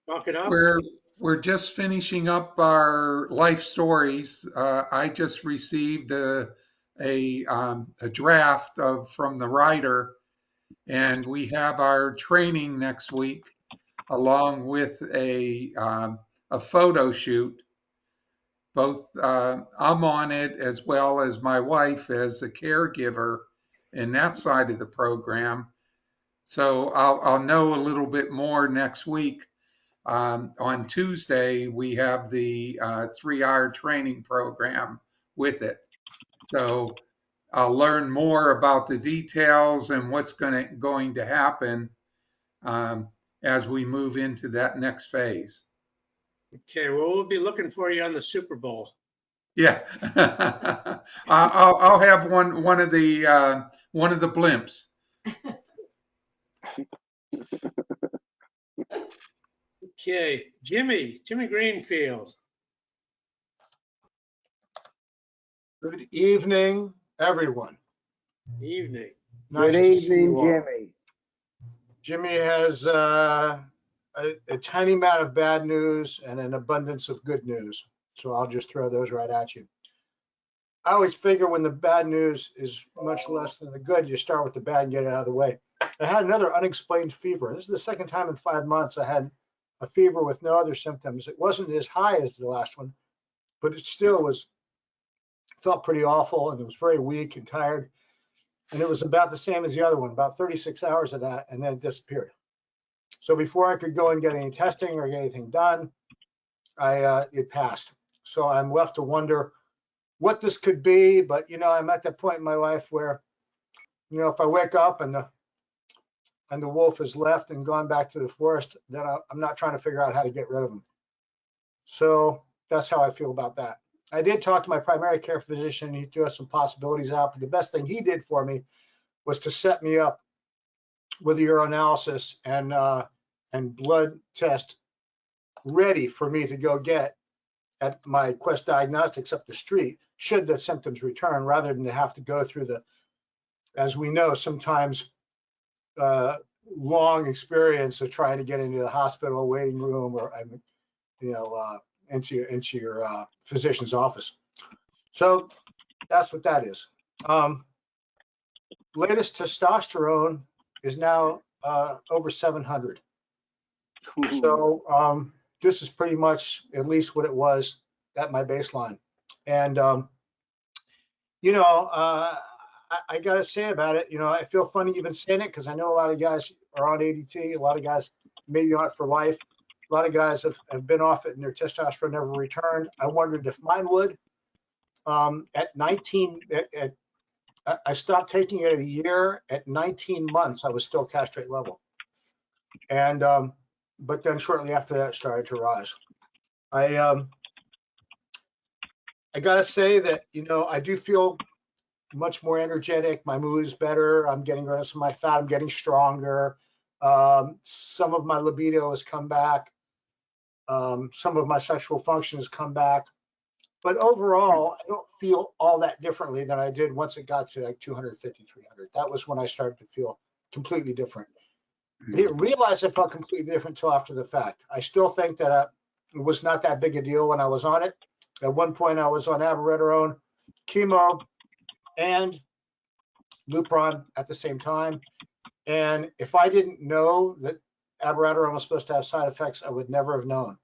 talk it up? We're just finishing up our life stories. I just received a draft from the writer, and we have our training next week, along with a photo shoot. Both I'm on it, as well as my wife as a caregiver in that side of the program. So I'll know a little bit more next week. On Tuesday, we have the 3-hour training program with it. So I'll learn more about the details and what's going to happen as we move into that next phase. Okay, well, we'll be looking for you on the Super Bowl. Yeah, I'll have one of the blimps. Okay, Jimmy Greenfield. Good evening, everyone. Evening. Good evening, Jimmy. Jimmy has a tiny amount of bad news and an abundance of good news. So I'll just throw those right at you. I always figure when the bad news is much less than the good, you start with the bad and get it out of the way. I had another unexplained fever. This is the second time in 5 months I had a fever with no other symptoms. It wasn't as high as the last one, but it still felt pretty awful, and it was very weak and tired. And it was about the same as the other one, about 36 hours of that, and then it disappeared. So before I could go and get any testing or get anything done, it passed. So I'm left to wonder what this could be. But I'm at that point in my life where, if I wake up and and the wolf has left and gone back to the forest, then I'm not trying to figure out how to get rid of him. So that's how I feel about that. I did talk to my primary care physician. He threw us some possibilities out, but the best thing he did for me was to set me up with a urinalysis and blood test ready for me to go get at my Quest Diagnostics up the street, should the symptoms return, rather than to have to go through the, as we know, sometimes long experience of trying to get into the hospital waiting room or, into your physician's office. So that's what that is. Latest testosterone is now over 700. So this is pretty much at least what it was at my baseline. And, I got to say about it, I feel funny even saying it because I know a lot of guys are on ADT. A lot of guys maybe on it for life. A lot of guys have been off it and their testosterone never returned. I wondered if mine would. At 19, I stopped taking it a year. At 19 months, I was still castrate level. And, but then shortly after that, it started to rise. I got to say that, I do feel much more energetic. My mood is better. I'm getting rid of some of my fat. I'm getting stronger. Some of my libido has come back. Some of my sexual function has come back. But overall, I don't feel all that differently than I did once it got to like 250, 300. That was when I started to feel completely different. I didn't realize I felt completely different until after the fact. I still think that it was not that big a deal when I was on it. At one point, I was on abiraterone, chemo, and Lupron at the same time. And if I didn't know that abiraterone was supposed to have side effects, I would never have known.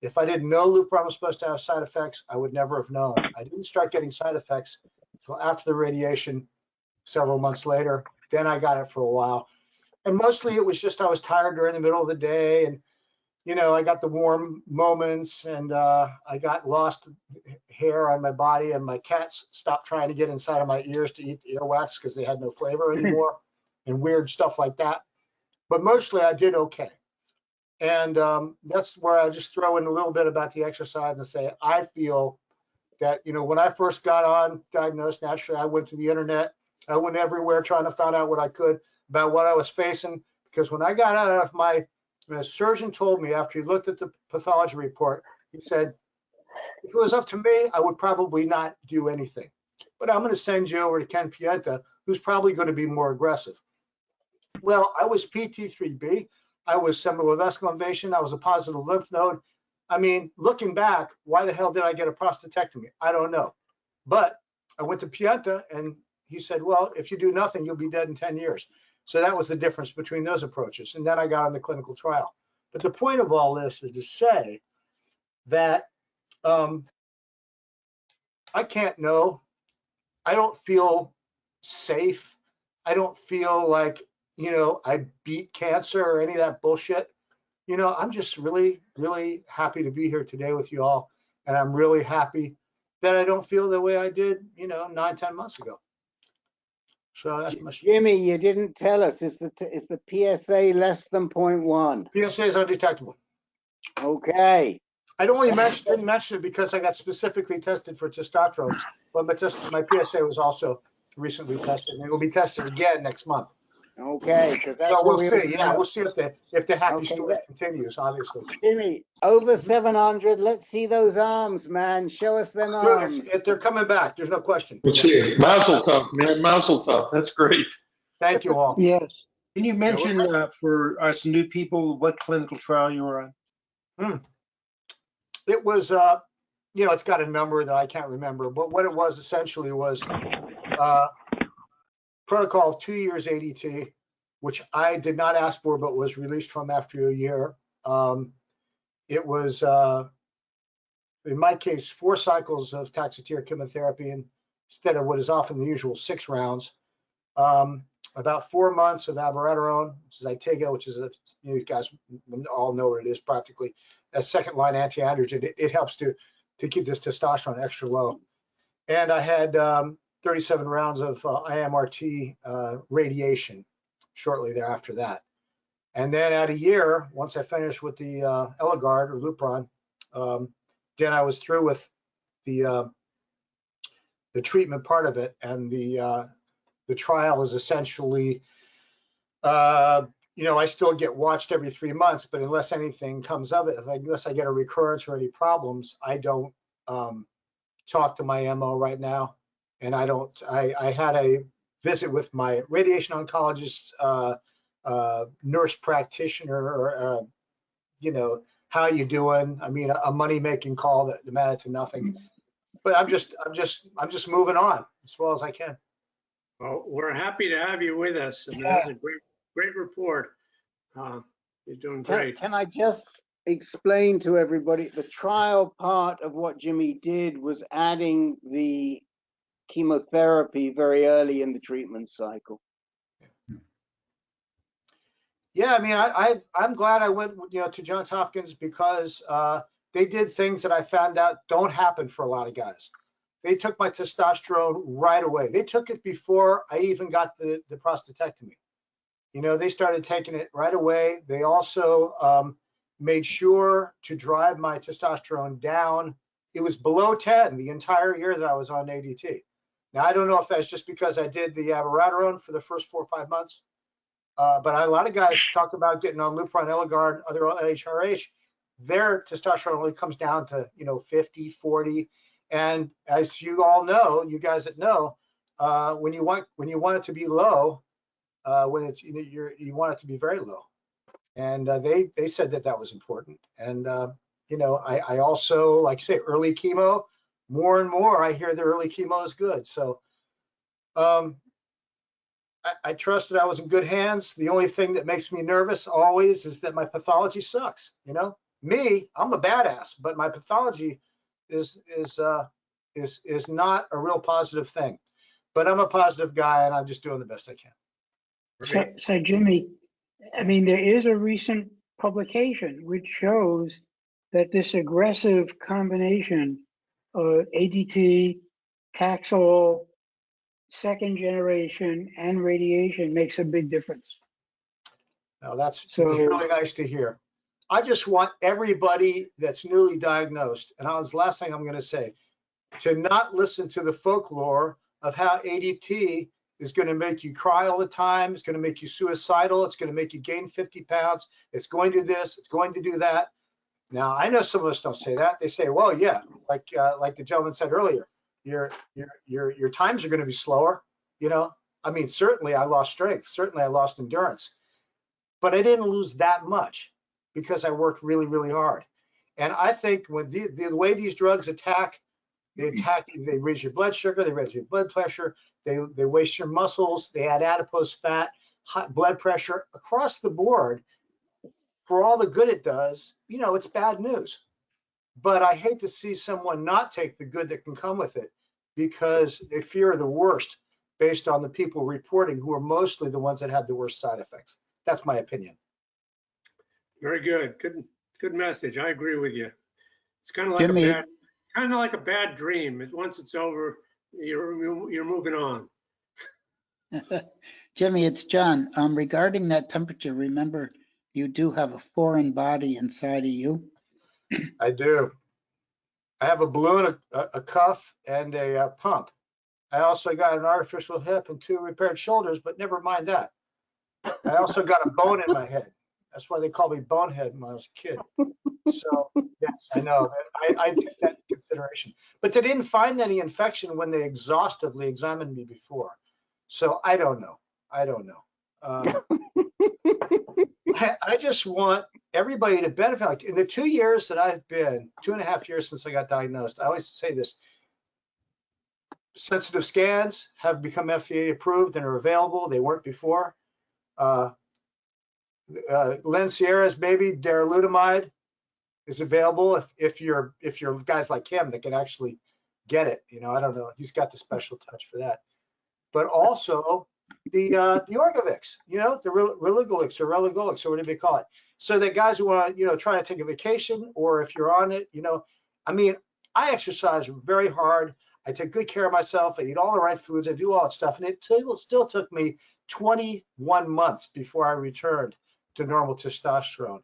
If I didn't know Lupron was supposed to have side effects, I would never have known. I didn't start getting side effects until after the radiation, several months later. Then I got it for a while. And mostly it was just I was tired during the middle of the day, and I got the warm moments, and I got lost hair on my body, and my cats stopped trying to get inside of my ears to eat the earwax because they had no flavor anymore, and weird stuff like that. But mostly I did okay. And that's where I just throw in a little bit about the exercise and say, I feel that, when I first got on diagnosed naturally, I went to the internet. I went everywhere trying to find out what I could about what I was facing. Because when I got out of the surgeon told me after he looked at the pathology report, he said, if it was up to me, I would probably not do anything. But I'm going to send you over to Ken Pienta, who's probably going to be more aggressive. Well, I was PT3B. I was seminal vascular invasion. I was a positive lymph node. I mean, looking back, why the hell did I get a prostatectomy? I don't know. But I went to Pienta and he said, well, if you do nothing, you'll be dead in 10 years. So that was the difference between those approaches. And then I got on the clinical trial. But the point of all this is to say that I can't know. I don't feel safe. I don't feel like, I beat cancer or any of that bullshit. I'm just really, really happy to be here today with you all. And I'm really happy that I don't feel the way I did, 9-10 months ago. So that's my Jimmy, you didn't tell us, is the PSA less than 0.1? PSA is undetectable. Okay. I didn't mention it because I got specifically tested for testosterone, but my PSA was also recently tested, and it will be tested again next month. Okay, because that's so what we'll see. Yeah, we'll see if the happy story continues. Obviously, Jimmy, over 700. Let's see those arms, man. Show us them arms. They're coming back. There's no question. Let's see. Mazel tov, man. Mazel tov. That's great. Thank you all. Yes. Can you mention for us new people what clinical trial you were on? It was, it's got a number that I can't remember, but what it was essentially was protocol of 2 years ADT, which I did not ask for, but was released from after a year. It was, in my case, 4 cycles of Taxotere chemotherapy instead of what is often the usual 6 rounds. About 4 months of abiraterone, which is Zytiga, which is you guys all know what it is practically, a second-line anti-androgen. It helps to keep this testosterone extra low. And I had 37 rounds of IMRT radiation. shortly thereafter that. And then at a year, once I finished with the Eligard or Lupron, then I was through with the treatment part of it, and the trial is essentially, I still get watched every 3 months, but unless anything comes of it, unless I get a recurrence or any problems, I don't talk to my MO right now. And I had a visit with my radiation oncologist, nurse practitioner, or, how you doing? I mean, a money-making call that amounted to nothing. But I'm just moving on as well as I can. Well, we're happy to have you with us, and that was a great report. You're doing great. Can I just explain to everybody, the trial part of what Jimmy did was adding the chemotherapy very early in the treatment cycle. Yeah, I mean, I'm glad I went, to Johns Hopkins because they did things that I found out don't happen for a lot of guys. They took my testosterone right away. They took it before I even got the prostatectomy. They started taking it right away. They also made sure to drive my testosterone down. It was below 10 the entire year that I was on ADT. Now, I don't know if that's just because I did the abiraterone for the first 4 or 5 months, but a lot of guys talk about getting on Lupron, Eligard, other HRH. Their testosterone only comes down to 50, 40, and as you all know, you guys that know, when you want it to be low, when it's you want it to be very low, and they said that was important. And I also, like you say, early chemo. More and more, I hear the early chemo is good. So I trust that I was in good hands. The only thing that makes me nervous always is that my pathology sucks. Me, I'm a badass, but my pathology is not a real positive thing. But I'm a positive guy, and I'm just doing the best I can. So Jimmy, I mean, there is a recent publication which shows that this aggressive combination of ADT, Taxol, second generation, and radiation makes a big difference. Now that's really nice to hear. I just want everybody that's newly diagnosed, and that's the last thing I'm going to say, to not listen to the folklore of how ADT is going to make you cry all the time. It's going to make you suicidal. It's going to make you gain 50 pounds. It's going to do this. It's going to do that. Now, I know some of us don't say that. They say, well, yeah, like the gentleman said earlier, your times are going to be slower. I mean, certainly I lost strength. Certainly I lost endurance. But I didn't lose that much because I worked really, really hard. And I think when the way these drugs attack, they raise your blood sugar, they raise your blood pressure, they waste your muscles, they add adipose fat, high blood pressure across the board. For all the good it does, it's bad news. But I hate to see someone not take the good that can come with it because they fear the worst based on the people reporting, who are mostly the ones that have the worst side effects. That's my opinion. Very good. Good message. I agree with you. It's kind of like a bad dream. Once it's over, you're moving on. Jimmy, it's John. Regarding that temperature, remember, you do have a foreign body inside of you. I do. I have a balloon, a cuff, and a pump. I also got an artificial hip and 2 repaired shoulders, but never mind that. I also got a bone in my head. That's why they called me Bonehead when I was a kid. So yes, I know that I take that into consideration. But they didn't find any infection when they exhaustively examined me before. So I don't know. I just want everybody to benefit. Like in the 2 years that I've been, 2.5 years since I got diagnosed, I always say this: sensitive scans have become FDA approved and are available. They weren't before. Len Sierra's baby, enzalutamide, is available if you're guys like him that can actually get it. I don't know. He's got the special touch for that. But also the Orgovix, the Religolix or Religolix or whatever you call it. So that guys who want to, try to take a vacation, or if you're on it, I mean, I exercise very hard. I take good care of myself. I eat all the right foods. I do all that stuff. And it still took me 21 months before I returned to normal testosterone.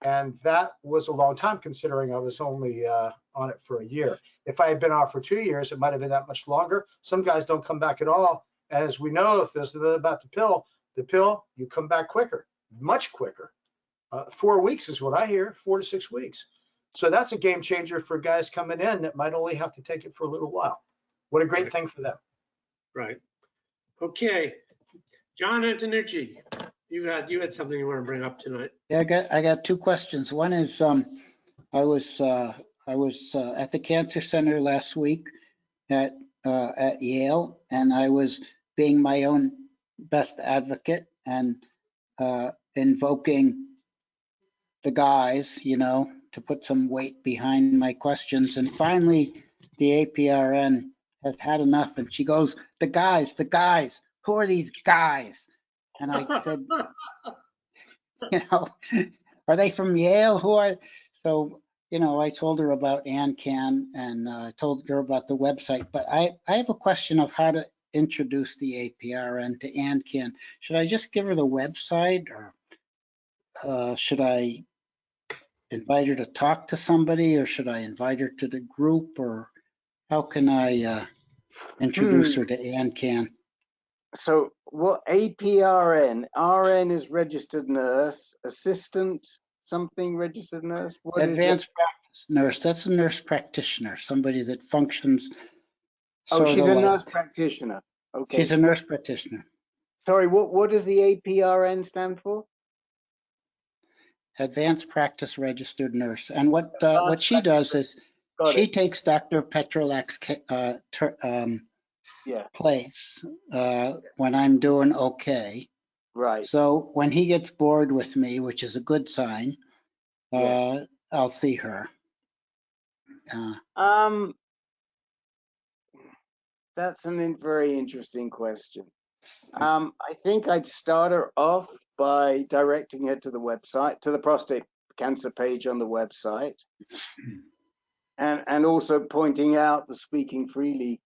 And that was a long time considering I was only on it for a year. If I had been on for 2 years, it might have been that much longer. Some guys don't come back at all. And as we know, if there's about the pill, you come back quicker, much quicker. 4 weeks is what I hear, 4 to 6 weeks. So that's a game changer for guys coming in that might only have to take it for a little while. What a great thing for them. Right. Okay. John Antonucci, you had something you want to bring up tonight. Yeah, I got two questions. One is I was at the cancer center last week at Yale, and I was being my own best advocate and invoking the guys, to put some weight behind my questions. And finally, the APRN has had enough, and she goes, the guys, who are these guys? And I said, are they from Yale? Who are? So, I told her about AnCan, and I told her about the website, but I have a question of how to introduce the APRN to AnCan. Should I just give her the website, or should I invite her to talk to somebody, or should I invite her to the group, or how can I introduce her to AnCan? So what APRN? RN is registered nurse, assistant, something registered nurse? What Advanced practice nurse. That's a nurse practitioner, somebody that functions. Oh, she's a nurse practitioner. Okay. She's a nurse practitioner. Sorry, what does the APRN stand for? Advanced practice registered nurse. And what she does is she takes Dr. Petrolak's place when I'm doing okay. Right. So when he gets bored with me, which is a good sign, I'll see her. That's a very interesting question. I think I'd start her off by directing her to the website, to the prostate cancer page on the website, and also pointing out the Speaking Freely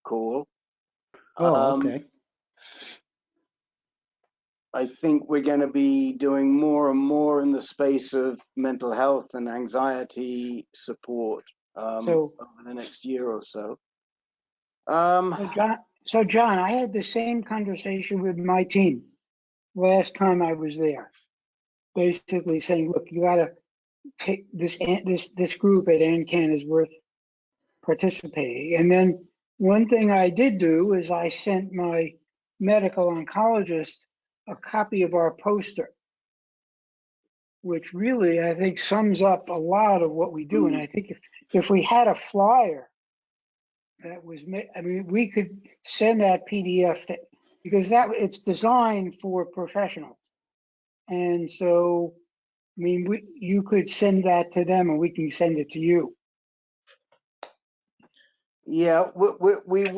call. Oh, okay. I think we're going to be doing more and more in the space of mental health and anxiety support over the next year or so. So John, I had the same conversation with my team last time I was there, basically saying, look, you got to take this group at AnCan is worth participating. And then one thing I did do is I sent my medical oncologist a copy of our poster, which really I think sums up a lot of what we do. And I think if we had a flyer that was, we could send that PDF because it's designed for professionals. And so, you could send that to them and we can send it to you. Yeah, we've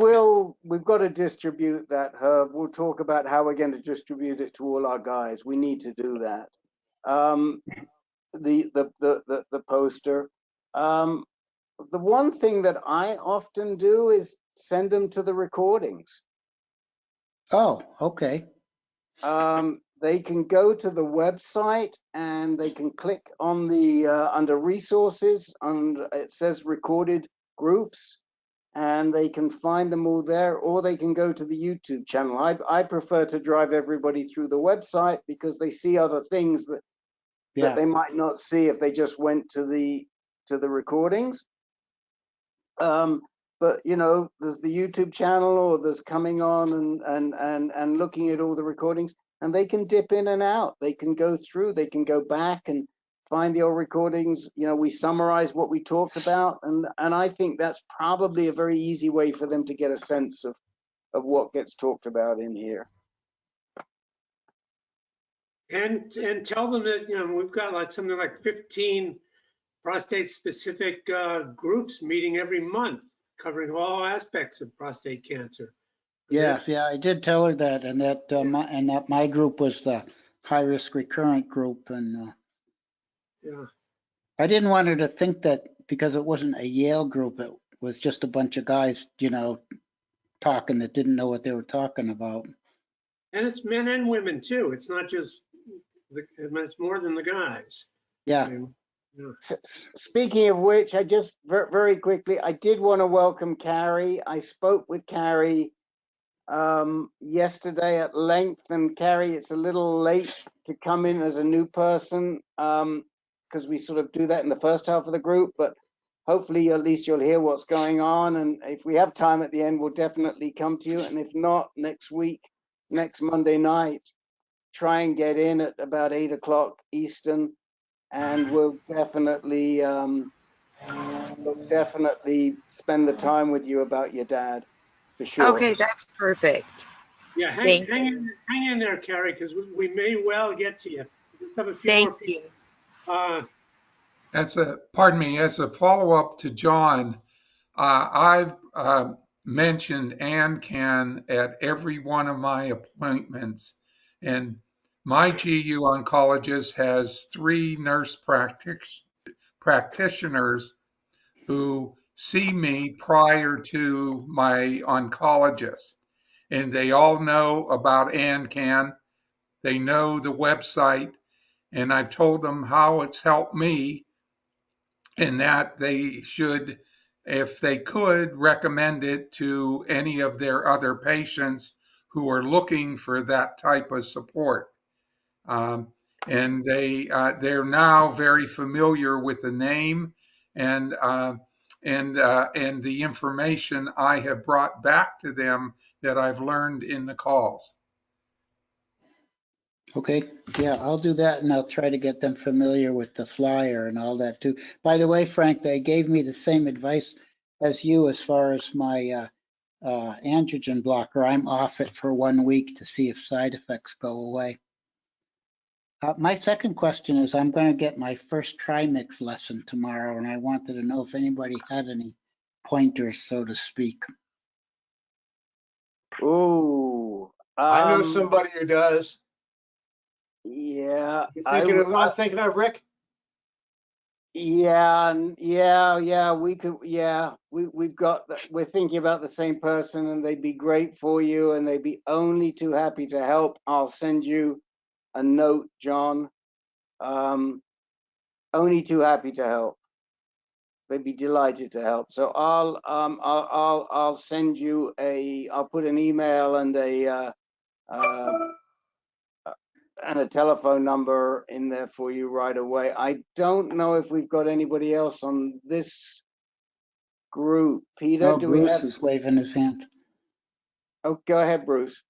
got to distribute that, Herb. We'll talk about how we're going to distribute it to all our guys. We need to do that. The poster. The one thing that I often do is send them to the recordings. Oh, okay. They can go to the website and they can click on the under resources, and it says recorded groups, and they can find them all there, or they can go to the YouTube channel. I prefer to drive everybody through the website because they see other things that they might not see if they just went to the recordings. But there's the YouTube channel, or there's coming on and looking at all the recordings, and they can dip in and out. They can go through, they can go back and find the old recordings. We summarize what we talked about, and I think that's probably a very easy way for them to get a sense of what gets talked about in here. And tell them that we've got something like 15 prostate specific groups meeting every month, covering all aspects of prostate cancer. Yes, I did tell her that, and that my group was the high risk recurrent group, and I didn't want her to think that because it wasn't a Yale group, was just a bunch of guys, talking that didn't know what they were talking about. And it's men and women too. It's not just, it's more than the guys. Yeah. I mean, Speaking of which, I just very quickly, I did want to welcome Carrie. I spoke with Carrie yesterday at length, and Carrie, it's a little late to come in as a new person because we sort of do that in the first half of the group, but hopefully at least you'll hear what's going on, and if we have time at the end, we'll definitely come to you, and if not, next week, next Monday night, try and get in at about 8 o'clock Eastern, and we'll definitely spend the time with you about your dad, for sure. Okay, that's perfect. yeah, hang in there, Carrie, because we may well get to you. We just have a few more people. As a follow-up to John, I've mentioned AnCan at every one of my appointments, and my GU oncologist has 3 nurse practitioners who see me prior to my oncologist, and they all know about AnCan. They know the website, and I've told them how it's helped me, and that they should, if they could, recommend it to any of their other patients who are looking for that type of support. And they're now very familiar with the name and the information I have brought back to them that I've learned in the calls. Okay, yeah, I'll do that, and I'll try to get them familiar with the flyer and all that too. By the way, Frank, they gave me the same advice as you as far as my androgen blocker. I'm off it for 1 week to see if side effects go away. My second question is, I'm going to get my first Trimix lesson tomorrow, and I wanted to know if anybody had any pointers, so to speak. Ooh. I know somebody who does. Yeah. You thinking of who I'm thinking of, Rick? Yeah, we could, we've got, we're thinking about the same person, and they'd be great for you, and they'd be only too happy to help. I'll send you a note, John. Only too happy to help. They'd be delighted to help. So I'll send you I'll put an email and a telephone number in there for you right away. I don't know if we've got anybody else on this group. Peter, Oh, Bruce is waving his hand. Oh, go ahead, Bruce.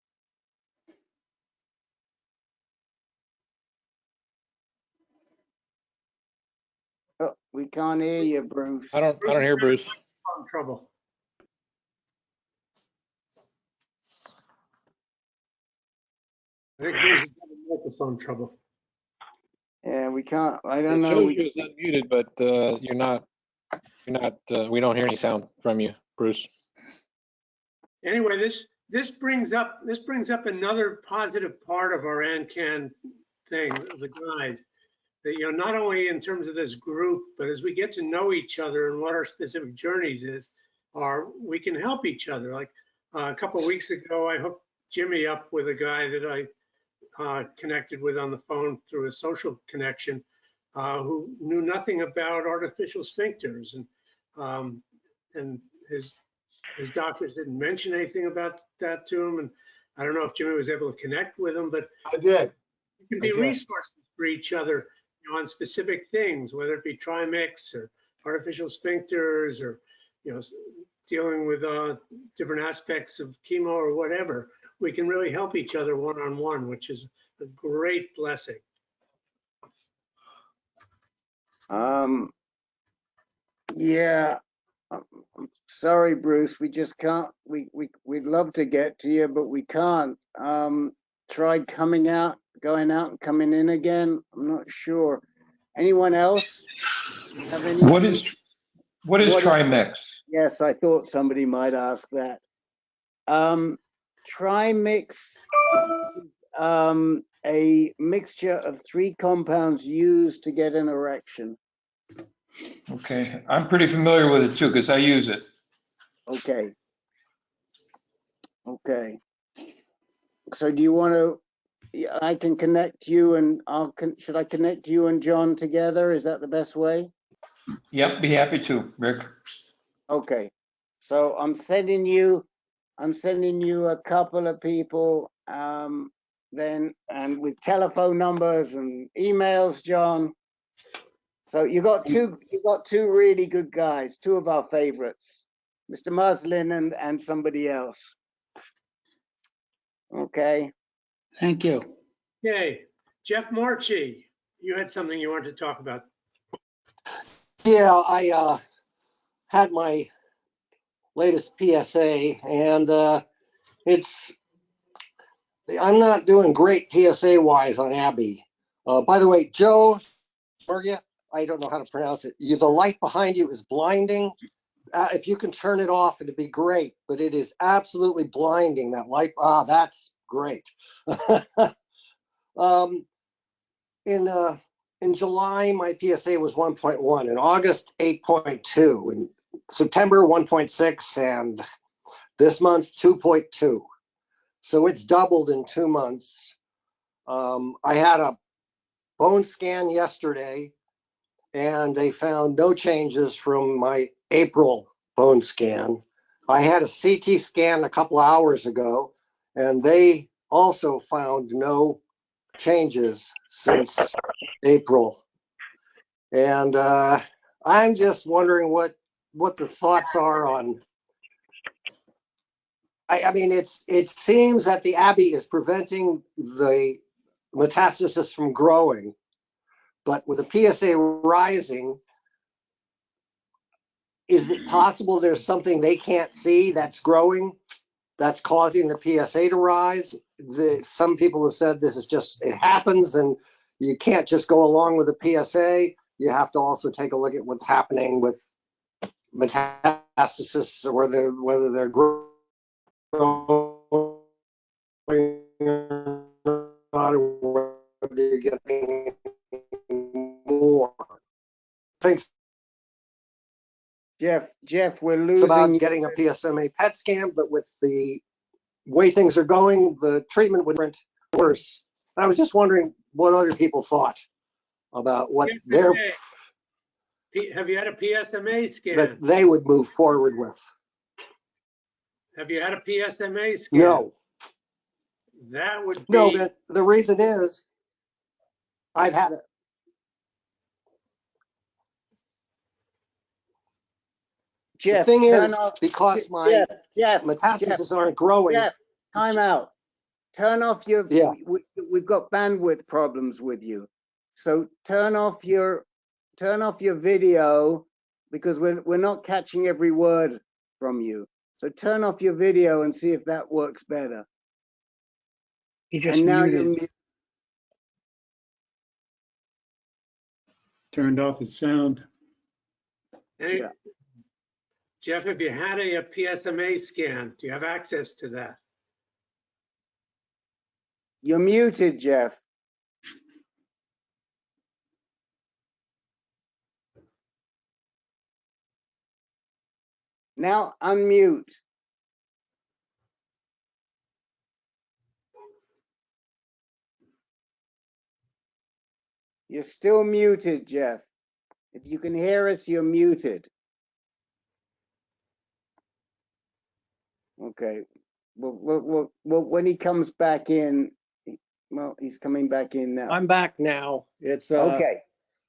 Oh, we can't hear you, Bruce. I don't hear Bruce. I'm in trouble. I think Bruce is having microphone trouble. Yeah, we can't. I don't know. It shows you as unmuted, but you're not. We don't hear any sound from you, Bruce. Anyway, this brings up another positive part of our AnCan thing, the guys. That, not only in terms of this group, but as we get to know each other and what our specific journeys we can help each other. Like a couple of weeks ago, I hooked Jimmy up with a guy that I connected with on the phone through a social connection, who knew nothing about artificial sphincters, and his doctors didn't mention anything about that to him. And I don't know if Jimmy was able to connect with him, but I did. You can be resources for each other on specific things, whether it be Trimix or artificial sphincters or dealing with different aspects of chemo or whatever. We can really help each other one-on-one, which is a great blessing. Yeah. I'm sorry, Bruce. We just can't. We'd love to get to you, but we can't. Tried going out and coming in again. I'm not sure. Anyone else have any? What is Trimix? Yes, I thought somebody might ask that. Trimix, a mixture of 3 compounds used to get an erection. Okay, I'm pretty familiar with it too because I use it. Okay. Okay. So do you want to, I can connect you and should I connect you and John together? Is that the best way? Yep, be happy to, Rick. Okay. So I'm sending you a couple of people, then, and with telephone numbers and emails, John. So you got two really good guys, two of our favorites, Mr. Muslin and somebody else. Okay. Thank you. Okay, Jeff Marchi, you had something you wanted to talk about. Yeah, I had my latest PSA, and I'm not doing great PSA wise on Abby. By the way, Joe, I don't know how to pronounce it. The light behind you is blinding. If you can turn it off, it'd be great, but it is absolutely blinding, that light. That's great. In July, my PSA was 1.1. In August, 8.2. In September, 1.6. And this month, 2.2. So it's doubled in 2 months. I had a bone scan yesterday, and they found no changes from my April bone scan. I had a CT scan a couple of hours ago, and they also found no changes since April. And I'm just wondering what the thoughts are on. I mean, it seems that the Abby is preventing the metastasis from growing, but with the PSA rising, is it possible there's something they can't see that's growing, that's causing the PSA to rise? Some people have said this is just, it happens, and you can't just go along with the PSA. You have to also take a look at what's happening with metastasis, or whether they're growing or not, or whether you're getting more. Thanks. Jeff, we're losing. It's about getting a PSMA PET scan, but with the way things are going, the treatment would be worse. I was just wondering what other people thought about what Have you had a PSMA scan? that they would move forward with. Have you had a PSMA scan? No. That would be. No, but the reason is I've had it. Jeff, the thing is, because my metastases aren't growing. Jeff, time out. Turn off your. Yeah. We've got bandwidth problems with you, so turn off your video, because we're not catching every word from you. So turn off your video and see if that works better. He just muted. Turned off his sound. Yeah. Jeff, have you had a PSMA scan? Do you have access to that? You're muted, Jeff. Now unmute. You're still muted, Jeff. If you can hear us, you're muted. Okay. Well, when he comes back in, well, he's coming back in now. I'm back now. It's okay.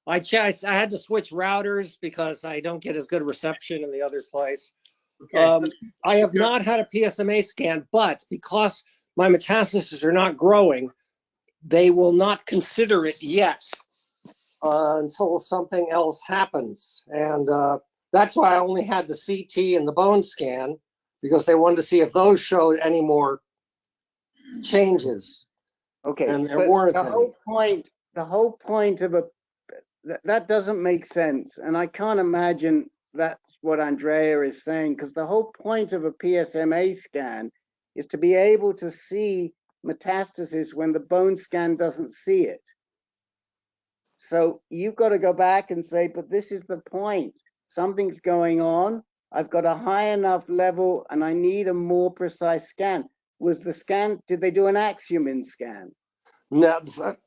I had to switch routers because I don't get as good reception in the other place. Okay. I have not had a PSMA scan, but because my metastases are not growing, they will not consider it yet until something else happens. And that's why I only had the CT and the bone scan, because they wanted to see if those showed any more changes. Okay, and there weren't any. The whole point of that doesn't make sense, and I can't imagine that's what Andrea is saying, because the whole point of a PSMA scan is to be able to see metastasis when the bone scan doesn't see it. So you've got to go back and say, but this is the point. Something's going on. I've got a high enough level and I need a more precise scan. Was the scan, did they do an Axumin scan? No,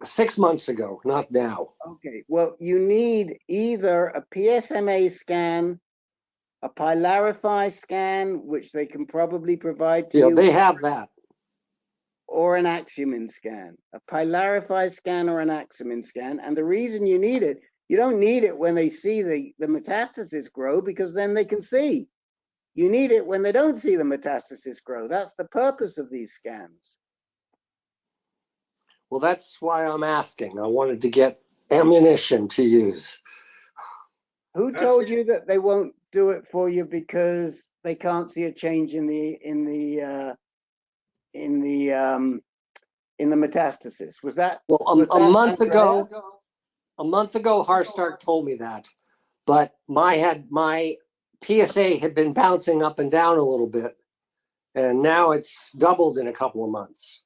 6 months ago, not now. Okay, well, you need either a PSMA scan, a Pylarify scan, which they can probably provide to Yeah, you, they have that. or an Axumin scan, a Pylarify scan or an Axumin scan. And the reason you need it, you don't need it when they see the metastasis grow, because then they can see. You need it when they don't see the metastasis grow. That's the purpose of these scans. Well, that's why I'm asking. I wanted to get ammunition to use. Who told you that they won't do it for you because they can't see a change in the metastasis? Was that a month ago? A month ago, Harstark told me that, but my PSA had been bouncing up and down a little bit, and now it's doubled in a couple of months.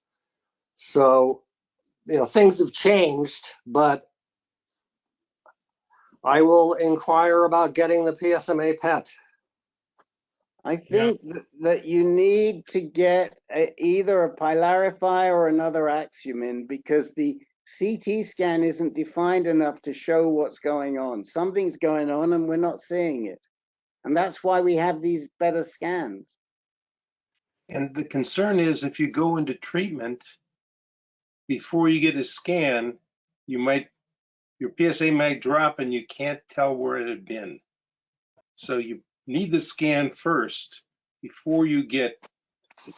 So, things have changed, but I will inquire about getting the PSMA PET. I think that you need to get either a Pylarify or another Axumin, because the CT scan isn't defined enough to show what's going on. Something's going on and we're not seeing it. And that's why we have these better scans. And the concern is if you go into treatment before you get a scan, your PSA might drop and you can't tell where it had been. So you need the scan first before you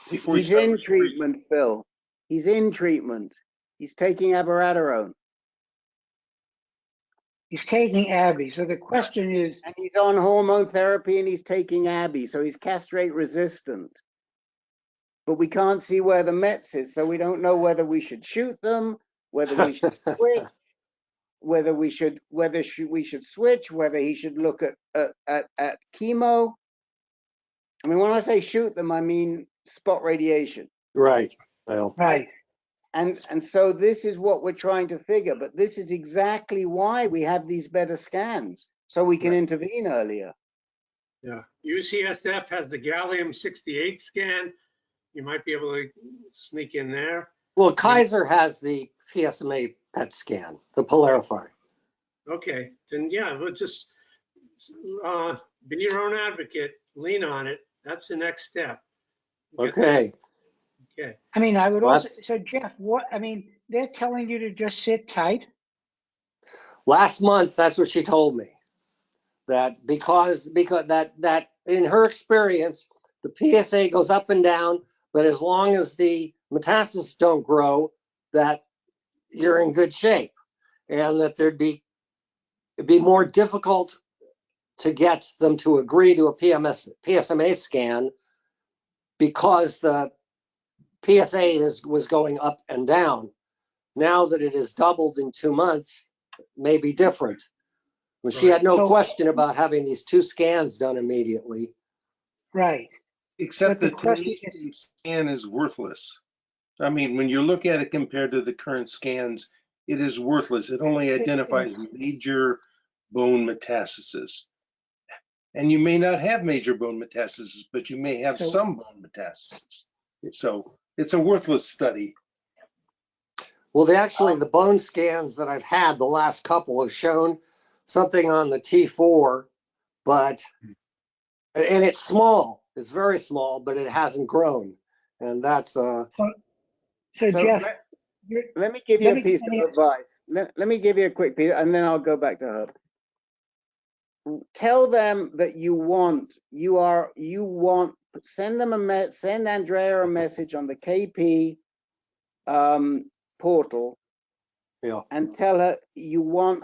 He's in treatment, Phil. He's in treatment. He's taking abiraterone. He's taking Abby. So the question is, and he's on hormone therapy and he's taking Abby, so he's castrate resistant. But we can't see where the Mets is, so we don't know whether we should shoot them, whether we should switch, whether we should switch, whether he should look at chemo. I mean, when I say shoot them, I mean spot radiation. Right. Well. Right. And so this is what we're trying to figure, but this is exactly why we have these better scans, so we can intervene earlier. Yeah, UCSF has the gallium-68 scan. You might be able to sneak in there. Well, Kaiser has the PSMA PET scan, the Pylarify. Okay, then yeah, we'll just be your own advocate, lean on it. That's the next step. Okay. Okay. I mean, I would also, so Jeff, they're telling you to just sit tight? Last month, that's what she told me. That because that in her experience, the PSA goes up and down, but as long as the metastases don't grow, that you're in good shape, and that it'd be more difficult to get them to agree to a PSMA scan because the PSA was going up and down. Now that it has doubled in 2 months, may be different. But she had no question about having these 2 scans done immediately. Right. Except that today's scan is worthless. I mean, when you look at it compared to the current scans, it is worthless. It only identifies major bone metastasis. And you may not have major bone metastasis, but you may have some bone metastasis. So it's a worthless study. Well, the bone scans that I've had, the last couple, have shown something on the T4, and it's small. It's very small, but it hasn't grown. And that's So Jeff, let me give you a piece of advice. Let me give you a quick piece, and then I'll go back to her. Tell them that send Andrea a message on the KP portal, and tell her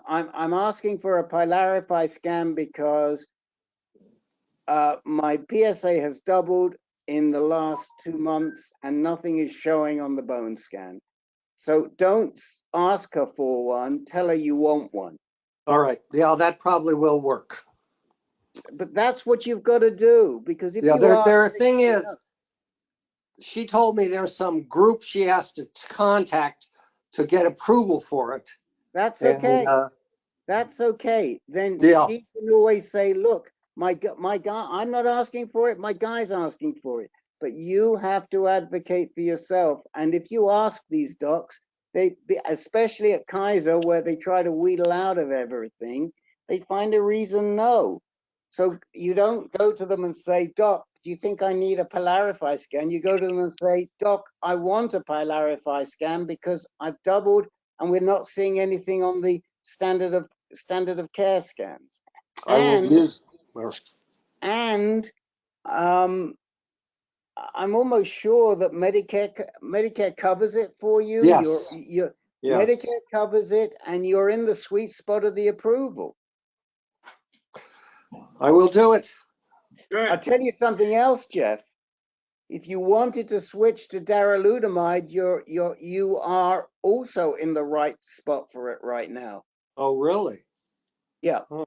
I'm asking for a Pylarify scan because my PSA has doubled in the last 2 months and nothing is showing on the bone scan. So don't ask her for one, tell her you want one. All right. Yeah, that probably will work. But that's what you've got to do, because if the thing is, she told me there's some group she has to contact to get approval for it. That's okay. That's okay. Then she can always say, look, My guy, I'm not asking for it. My guy's asking for it. But you have to advocate for yourself. And if you ask these docs, especially at Kaiser, where they try to wheedle out of everything, they find a reason no. So you don't go to them and say, Doc, do you think I need a Pylarify scan? You go to them and say, Doc, I want a Pylarify scan because I've doubled and we're not seeing anything on the standard of care scans. I will use. And I'm almost sure that Medicare covers it for you. Yes. Yes. Medicare covers it, and you're in the sweet spot of the approval. I will do it. Good. I'll tell you something else, Jeff. If you wanted to switch to darolutamide, you are also in the right spot for it right now. Oh, really? Yeah. Oh.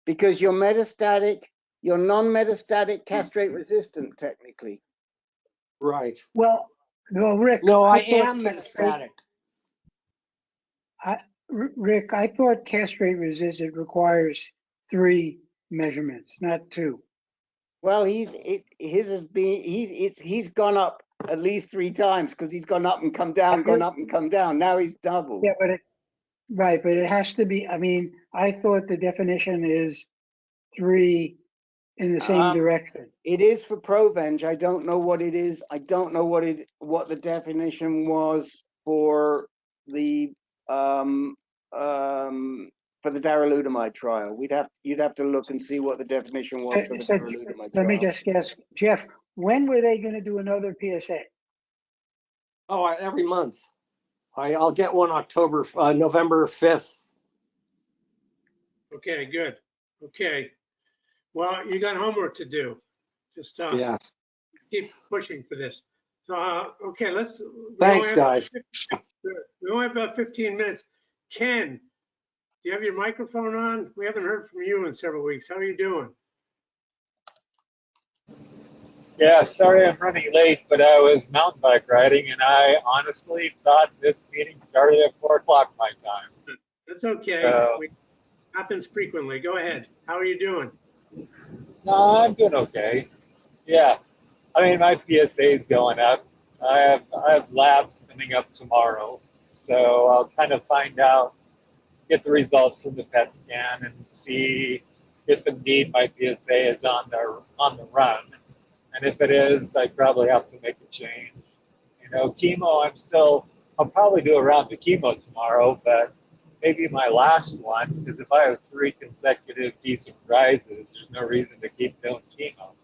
Because you're non-metastatic castrate resistant technically. Right. Well, Rick. No, I thought am castrate- metastatic. Rick, I thought castrate resistant requires 3 measurements, not 2. Well, he's gone up at least 3 times because he's gone up and come down, gone up and come down. Now he's doubled. Yeah, but it has to be. I mean, I thought the definition is 3 in the same direction. It is for Provenge. I don't know what it is. I don't know what the definition was for the darolutamide trial. You'd have to look and see what the definition was for the darolutamide trial. Let me just guess, Jeff. When were they going to do another PSA? Oh, every month. I'll get one November 5th. Okay, good. Okay. Well, you got homework to do. Just Yes. keep pushing for this. So, okay, let's. Thanks, guys. We only have about 15 minutes. Ken, do you have your microphone on? We haven't heard from you in several weeks. How are you doing? Yeah, sorry I'm running late, but I was mountain bike riding, and I honestly thought this meeting started at 4 o'clock my time. That's okay. It happens frequently. Go ahead. How are you doing? No, I'm doing okay. Yeah, I mean, my PSA is going up. I have labs coming up tomorrow, so I'll kind of find out, get the results from the PET scan, and see if indeed my PSA is on the run. And if it is, I probably have to make a change. You know, chemo, I'll probably do a round of chemo tomorrow, but maybe my last one, because if I have 3 consecutive decent rises, there's no reason to keep doing chemo.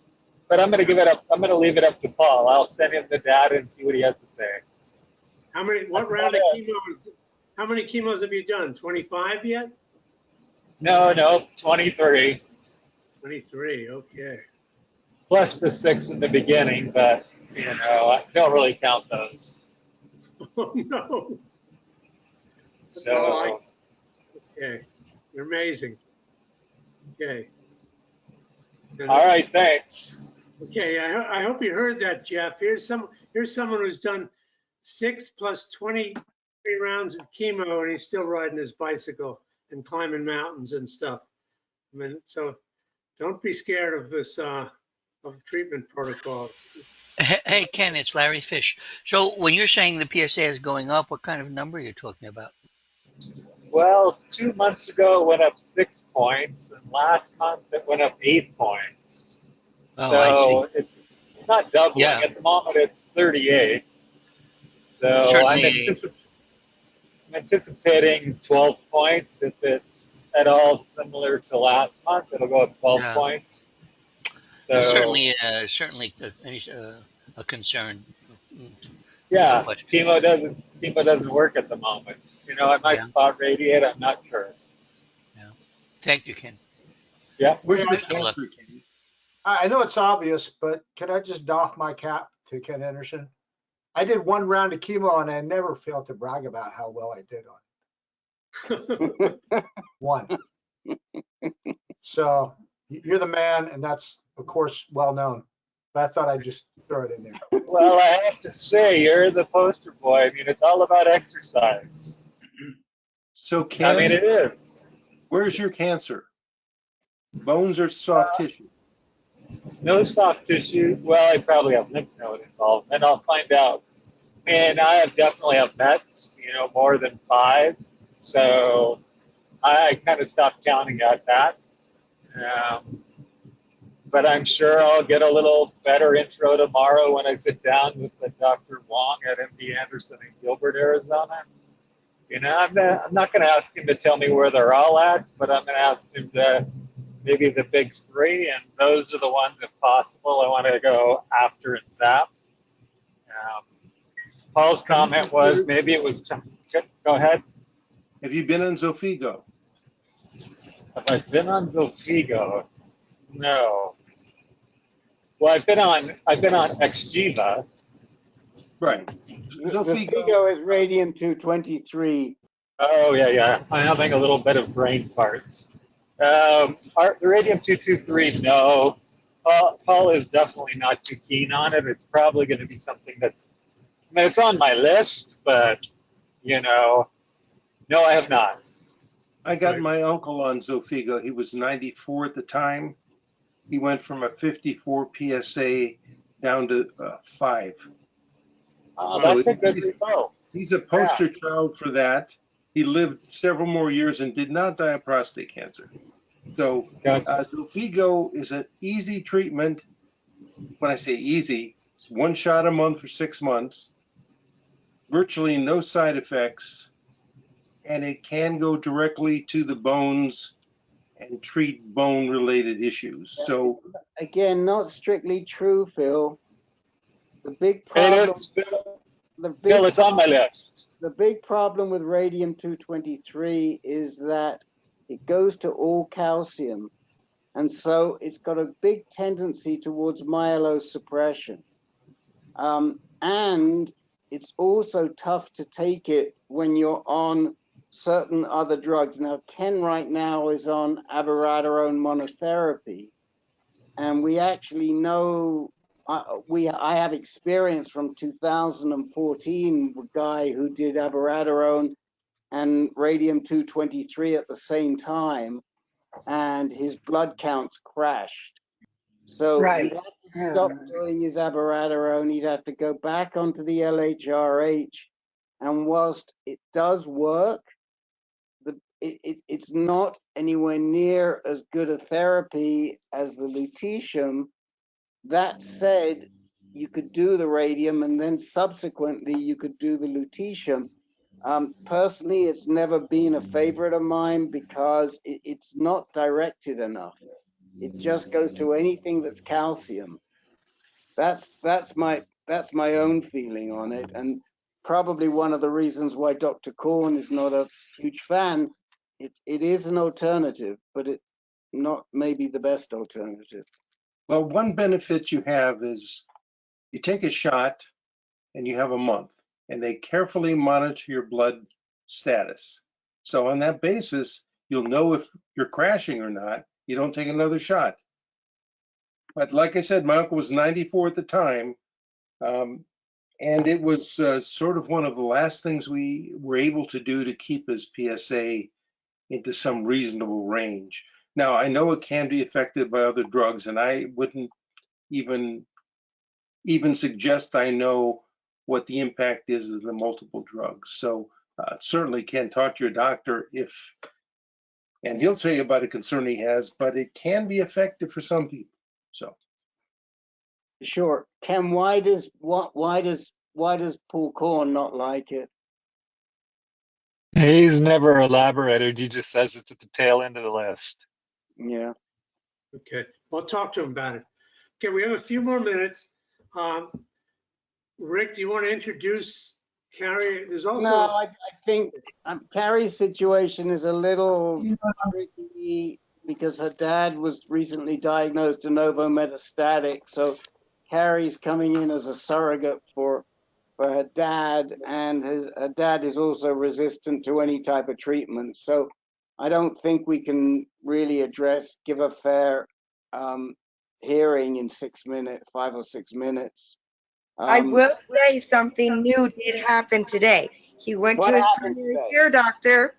But I'm going to leave it up to Paul. I'll send him the data and see what he has to say. How many chemos have you done? 25 yet? No, 23. 23, okay. Plus the 6 in the beginning, but, you know, I don't really count those. Oh, no. That's So, all okay. You're amazing. Okay. All right, thanks. Okay, I hope you heard that, Jeff. Here's someone who's done 6 plus 23 rounds of chemo, and he's still riding his bicycle and climbing mountains and stuff. I mean, so don't be scared of this of treatment protocol. Hey, Ken, it's Larry Fish. So when you're saying the PSA is going up, what kind of number are you talking about? Well, 2 months ago it went up 6 points, and last month it went up 8 points. Oh, so I see. it's not doubling. Yeah. At the moment it's 38. So Certainly. I'm anticipating 12 points. If it's at all similar to last month, it'll go up 12 points. So certainly a concern. yeah, No question. chemo doesn't work at the moment. You know, I might spot radiate. I'm not sure. Yeah. Thank you, Ken. Yeah. Where's the Best of luck. cancer, Ken? I know it's obvious, but can I just doff my cap to Ken Anderson? I did 1 round of chemo and I never failed to brag about how well I did on it. 1. So you're the man, and that's of course well known. But I thought I'd just throw it in there. Well, I have to say, you're the poster boy. I mean, it's all about exercise. So Ken, I mean, it is. Where's your cancer? Bones or soft tissue? No soft tissue. Well, I probably have lymph node involvement. I'll find out. And I definitely have Mets, more than 5. So I kind of stopped counting at that. But I'm sure I'll get a little better intro tomorrow when I sit down with the Dr. Wong at MD Anderson in Gilbert, Arizona. I'm not going to ask him to tell me where they're all at, but I'm going to ask him to maybe the big 3, and those are the ones, if possible, I want to go after and zap. Paul's comment was maybe it was, go ahead. Have you been on Xofigo? Have I been on Xofigo? No. Well, I've been on Xgeva. Right. Xofigo is radium-223. Oh, yeah. I'm having a little bit of brain farts. The radium-223, no. Paul is definitely not too keen on it. It's probably going to be something that's, it's on my list, but, no, I have not. I got my uncle on Xofigo. He was 94 at the time. He went from a 54 PSA down to 5. Oh, that's a good result. He's a poster child for that. He lived several more years and did not die of prostate cancer. So Xofigo is an easy treatment. When I say easy, it's 1 shot a month for 6 months, virtually no side effects, and it can go directly to the bones and treat bone-related issues. So again, not strictly true, Phil. The big problem. Phil, it's on my list. The big problem with radium-223 is that it goes to all calcium, and so it's got a big tendency towards myelosuppression. And it's also tough to take it when you're on certain other drugs. Now, Ken right now is on abiraterone monotherapy, and we actually know, I have experience from 2014 with a guy who did abiraterone and radium-223 at the same time, and his blood counts crashed. So he'd have to stop doing his abiraterone. He'd have to go back onto the LHRH, and whilst it does work, it's not anywhere near as good a therapy as the lutetium. That said, you could do the radium, and then subsequently you could do the lutetium. Personally, it's never been a favorite of mine because it's not directed enough. It just goes to anything that's calcium. That's my own feeling on it, and probably one of the reasons why Dr. Korn is not a huge fan. It is an alternative, but it's not maybe the best alternative. Well, one benefit you have is you take a shot and you have a month, and they carefully monitor your blood status. So on that basis, you'll know if you're crashing or not. You don't take another shot. But like I said, my uncle was 94 at the time, and it was sort of one of the last things we were able to do to keep his PSA into some reasonable range. Now, I know it can be affected by other drugs, and I wouldn't even suggest I know what the impact is of the multiple drugs. So certainly can talk to your doctor and he'll tell you about a concern he has, but it can be effective for some people. So. Sure. Ken, why does Paul Korn not like it? He's never elaborated. He just says it's at the tail end of the list. Yeah. Okay. I'll talk to him about it. Okay, we have a few more minutes. Rick, do you want to introduce Carrie? There's also no. I think Carrie's situation is a little tricky because her dad was recently diagnosed de novo metastatic. So Carrie's coming in as a surrogate for her dad, and her dad is also resistant to any type of treatment. So I don't think we can really give a fair hearing in 5 or 6 minutes. I will say something new did happen today. He went to his primary care doctor,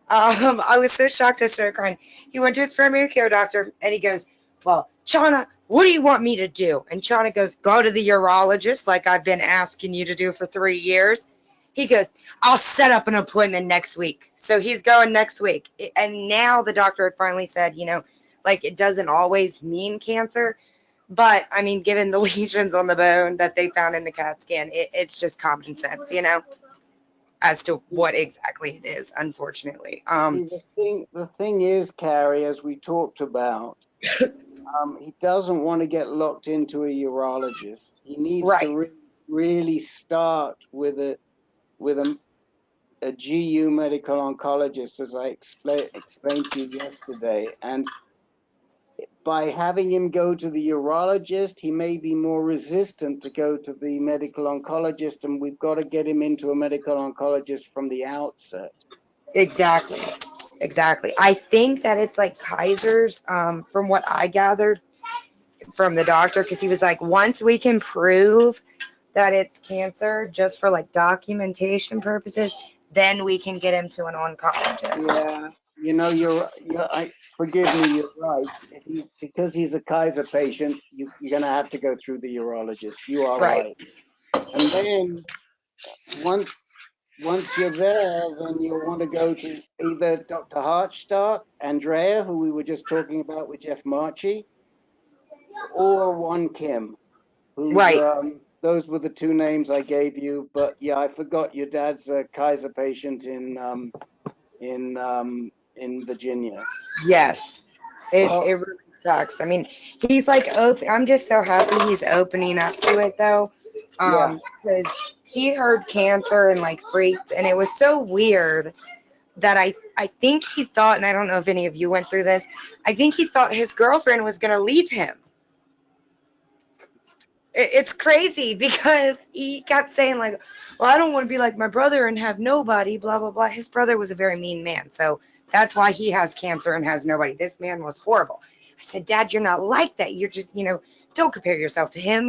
I was so shocked I started crying. He went to his primary care doctor and he goes, well, Chana, what do you want me to do? And Chana goes, go to the urologist like I've been asking you to do for 3 years. He goes, I'll set up an appointment next week. So he's going next week. And now the doctor had finally said, like it doesn't always mean cancer. But I mean, given the lesions on the bone that they found in the CAT scan, it's just common sense, as to what exactly it is, unfortunately. See, the thing is, Carrie, as we talked about, he doesn't want to get locked into a urologist. He needs Right. to really start with a GU medical oncologist, as I explained to you yesterday. And by having him go to the urologist, he may be more resistant to go to the medical oncologist, and we've got to get him into a medical oncologist from the outset. Exactly. I think that it's like Kaiser's, from what I gathered from the doctor, because he was like, once we can prove that it's cancer just for like documentation purposes, then we can get him to an oncologist. Yeah, forgive me, you're right. Because he's a Kaiser patient, you're going to have to go through the urologist. You are right. And then once you're there, then you'll want to go to either Dr. Hartstadt, Andrea, who we were just talking about with Jeff Marchi, or One Kim, who's, those were the two names I gave you. But yeah, I forgot your dad's a Kaiser patient in Virginia. Yes. It really sucks. I mean, he's like open. I'm just so happy he's opening up to it though. Because he heard cancer and like freaked, and it was so weird that I think he thought, and I don't know if any of you went through this, I think he thought his girlfriend was going to leave him. It's crazy because he kept saying like, well, I don't want to be like my brother and have nobody, blah, blah, blah. His brother was a very mean man. So that's why he has cancer and has nobody. This man was horrible. I said, Dad, you're not like that. You're just, don't compare yourself to him,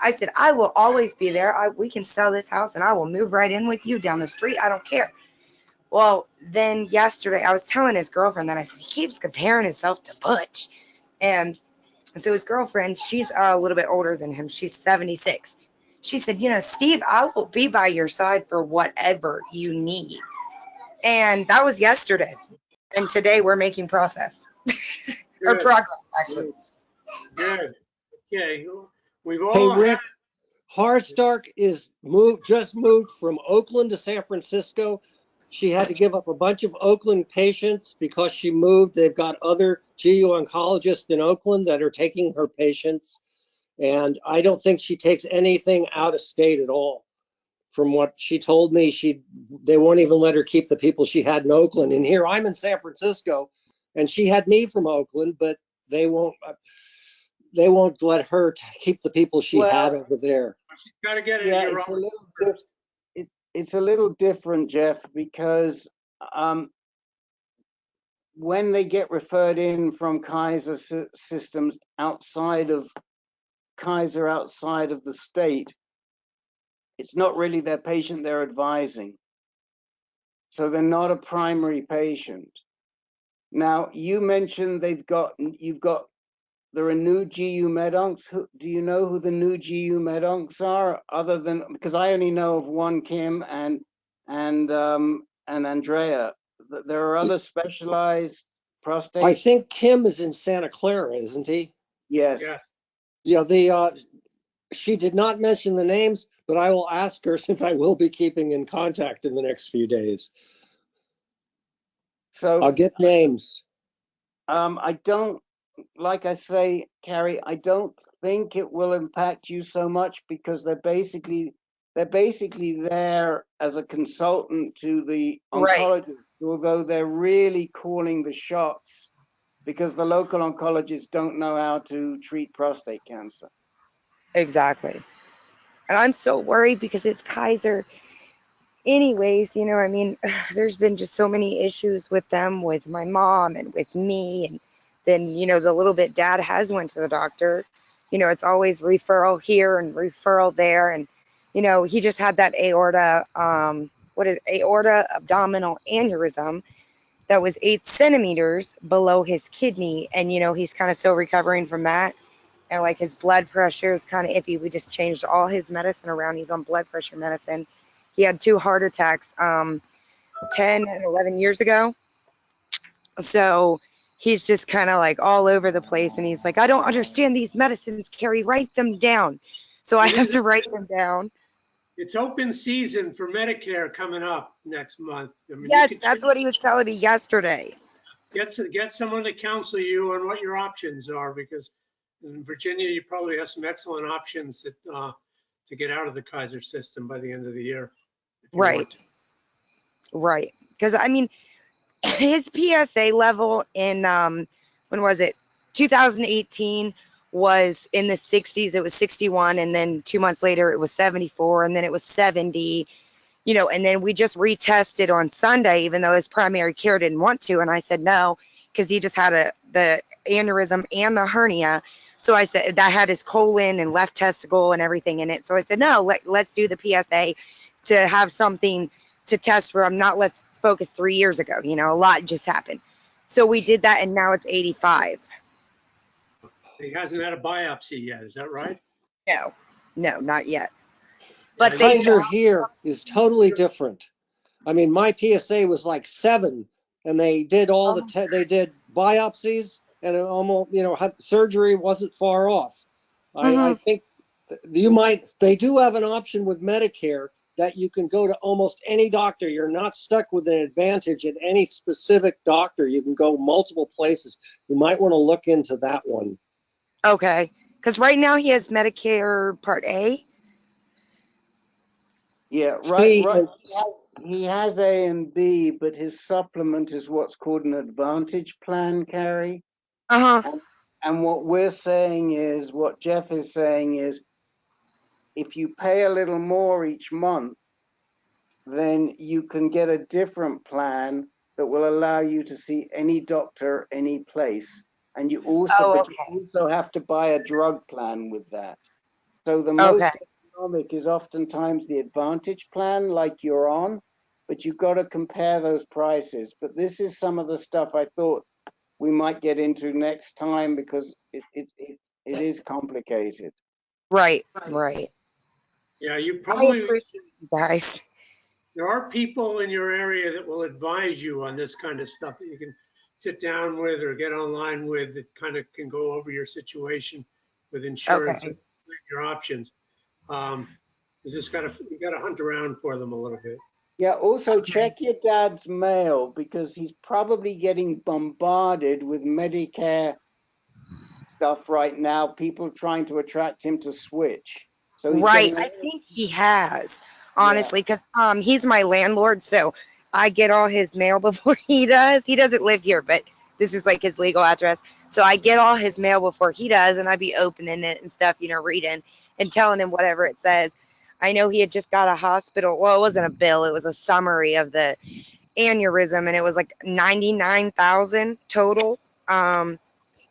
I said, I will always be there. We can sell this house and I will move right in with you down the street. I don't care. Well, then yesterday I was telling his girlfriend that I said, he keeps comparing himself to Butch. And so his girlfriend, she's a little bit older than him. She's 76. She said, Steve, I will be by your side for whatever you need. And that was yesterday. And today we're making progress, actually. Good. Okay. We've all Hey, Rick, Harstark just moved from Oakland to San Francisco. She had to give up a bunch of Oakland patients because she moved. They've got other GU oncologists in Oakland that are taking her patients. And I don't think she takes anything out of state at all. From what she told me, they won't even let her keep the people she had in Oakland. And here I'm in San Francisco, and she had me from Oakland, but they won't let her keep the people she had over there. She's got to get it's a little different, Jeff, because when they get referred in from Kaiser systems outside of the state, it's not really their patient they're advising. So they're not a primary patient. Now, you mentioned there are new GU medoncs. Do you know who the new GU medoncs are? Other than, because I only know of One Kim and Andrea. There are other specialized prostate. I think Kim is in Santa Clara, isn't he? Yes. Yeah. She did not mention the names, but I will ask her since I will be keeping in contact in the next few days. So I'll get names. I don't, like I say, Carrie, I don't think it will impact you so much because they're basically there as a consultant to the oncologist, although they're really calling the shots because the local oncologists don't know how to treat prostate cancer. Exactly. And I'm so worried because it's Kaiser. Anyways, I mean, there's been just so many issues with them, with my mom and with me. And then, the little bit Dad has went to the doctor. It's always referral here and referral there. And, he just had that aorta abdominal aneurysm. that was 8 centimeters below his kidney. And, he's kind of still recovering from that. And like his blood pressure is kind of iffy. We just changed all his medicine around. He's on blood pressure medicine. He had 2 heart attacks 10 and 11 years ago. So he's just kind of like all over the place. And he's like, I don't understand these medicines, Carrie, write them down. So I have to write them down. It's open season for Medicare coming up next month. I mean, Yes, that's what he was telling me yesterday. Get someone to counsel you on what your options are, because in Virginia, you probably have some excellent options that, to get out of the Kaiser system by the end of the year. Right. Right. Because, I mean, his PSA level in, when was it? 2018 was in the 60s. It was 61. And then 2 months later, it was 74. And then it was 70. And then we just retested on Sunday, even though his primary care didn't want to. And I said no, because he just had the aneurysm and the hernia. So I said that had his colon and left testicle and everything in it. So I said, no, let's do the PSA to have something to test from, not let's focus 3 years ago. A lot just happened. So we did that, and now it's 85. He hasn't had a biopsy yet, is that right? No, not yet. But Kaiser here is totally different. I mean, my PSA was like 7, and they did all they did biopsies, and it almost, surgery wasn't far off. I think they do have an option with Medicare that you can go to almost any doctor. You're not stuck with an advantage at any specific doctor. You can go multiple places. You might want to look into that one. Okay. Because right now he has Medicare Part A. Yeah, right. He has A and B, but his supplement is what's called an Advantage plan, Carrie. And what we're saying is, what Jeff is saying is, if you pay a little more each month, then you can get a different plan that will allow you to see any doctor, any place. And you also, you also have to buy a drug plan with that. So the most economic is oftentimes the Advantage plan, like you're on, but you've got to compare those prices. But this is some of the stuff I thought we might get into next time, because it is complicated. Right. Yeah, you I probably, appreciate you guys. there are people in your area that will advise you on this kind of stuff that you can sit down with or get online with, that kind of can go over your situation with insurance and your options. You just gotta hunt around for them a little bit. Yeah, also check your dad's mail, because he's probably getting bombarded with Medicare stuff right now, people trying to attract him to switch. So he's Right. I think he has, honestly, because he's my landlord, so I get all his mail before he does. He doesn't live here, but this is like his legal address. So I get all his mail before he does, and I'd be opening it and stuff, reading and telling him whatever it says. I know he had just got a hospital. Well, it wasn't a bill. It was a summary of the aneurysm, and it was like 99,000 total. And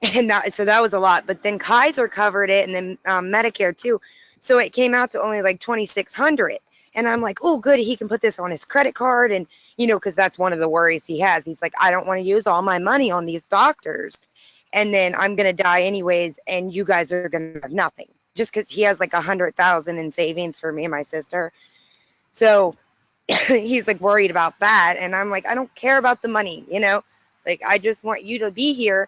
that was a lot. But then Kaiser covered it, and then Medicare too. So it came out to only like 2,600. And I'm like, oh, good. He can put this on his credit card. And, because that's one of the worries he has. He's like, I don't want to use all my money on these doctors. And then I'm going to die anyways. And you guys are going to have nothing, just because he has like 100,000 in savings for me and my sister. So he's like worried about that. And I'm like, I don't care about the money, like, I just want you to be here.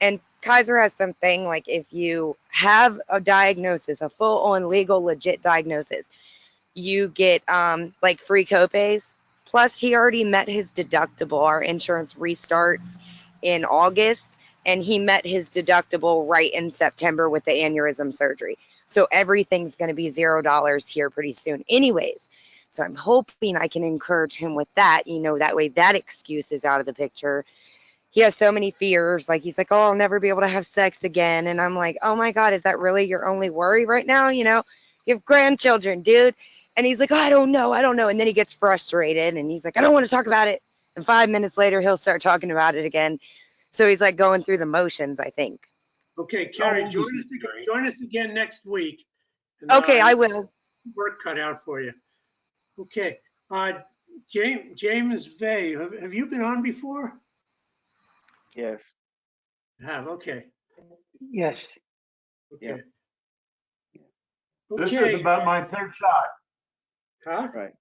And Kaiser has something like, if you have a diagnosis, a full-on legal, legit diagnosis, you get like free copays. Plus, he already met his deductible. Our insurance restarts in August, and he met his deductible right in September with the aneurysm surgery. So everything's going to be $0 here pretty soon anyways. So I'm hoping I can encourage him with that, that way that excuse is out of the picture. He has so many fears. Like, he's like, oh, I'll never be able to have sex again. And I'm like, oh my God, is that really your only worry right now? You have grandchildren, dude. And he's like, oh, I don't know. And then he gets frustrated, and he's like, I don't want to talk about it. And 5 minutes later, he'll start talking about it again. So he's like going through the motions, I think. Okay, Carrie, join us again next week. And, okay, I will. Work cut out for you. Okay, James Vey, have you been on before? Yes. Have, okay, Yes. Yeah. okay. This is Okay, about my third shot. huh? Right.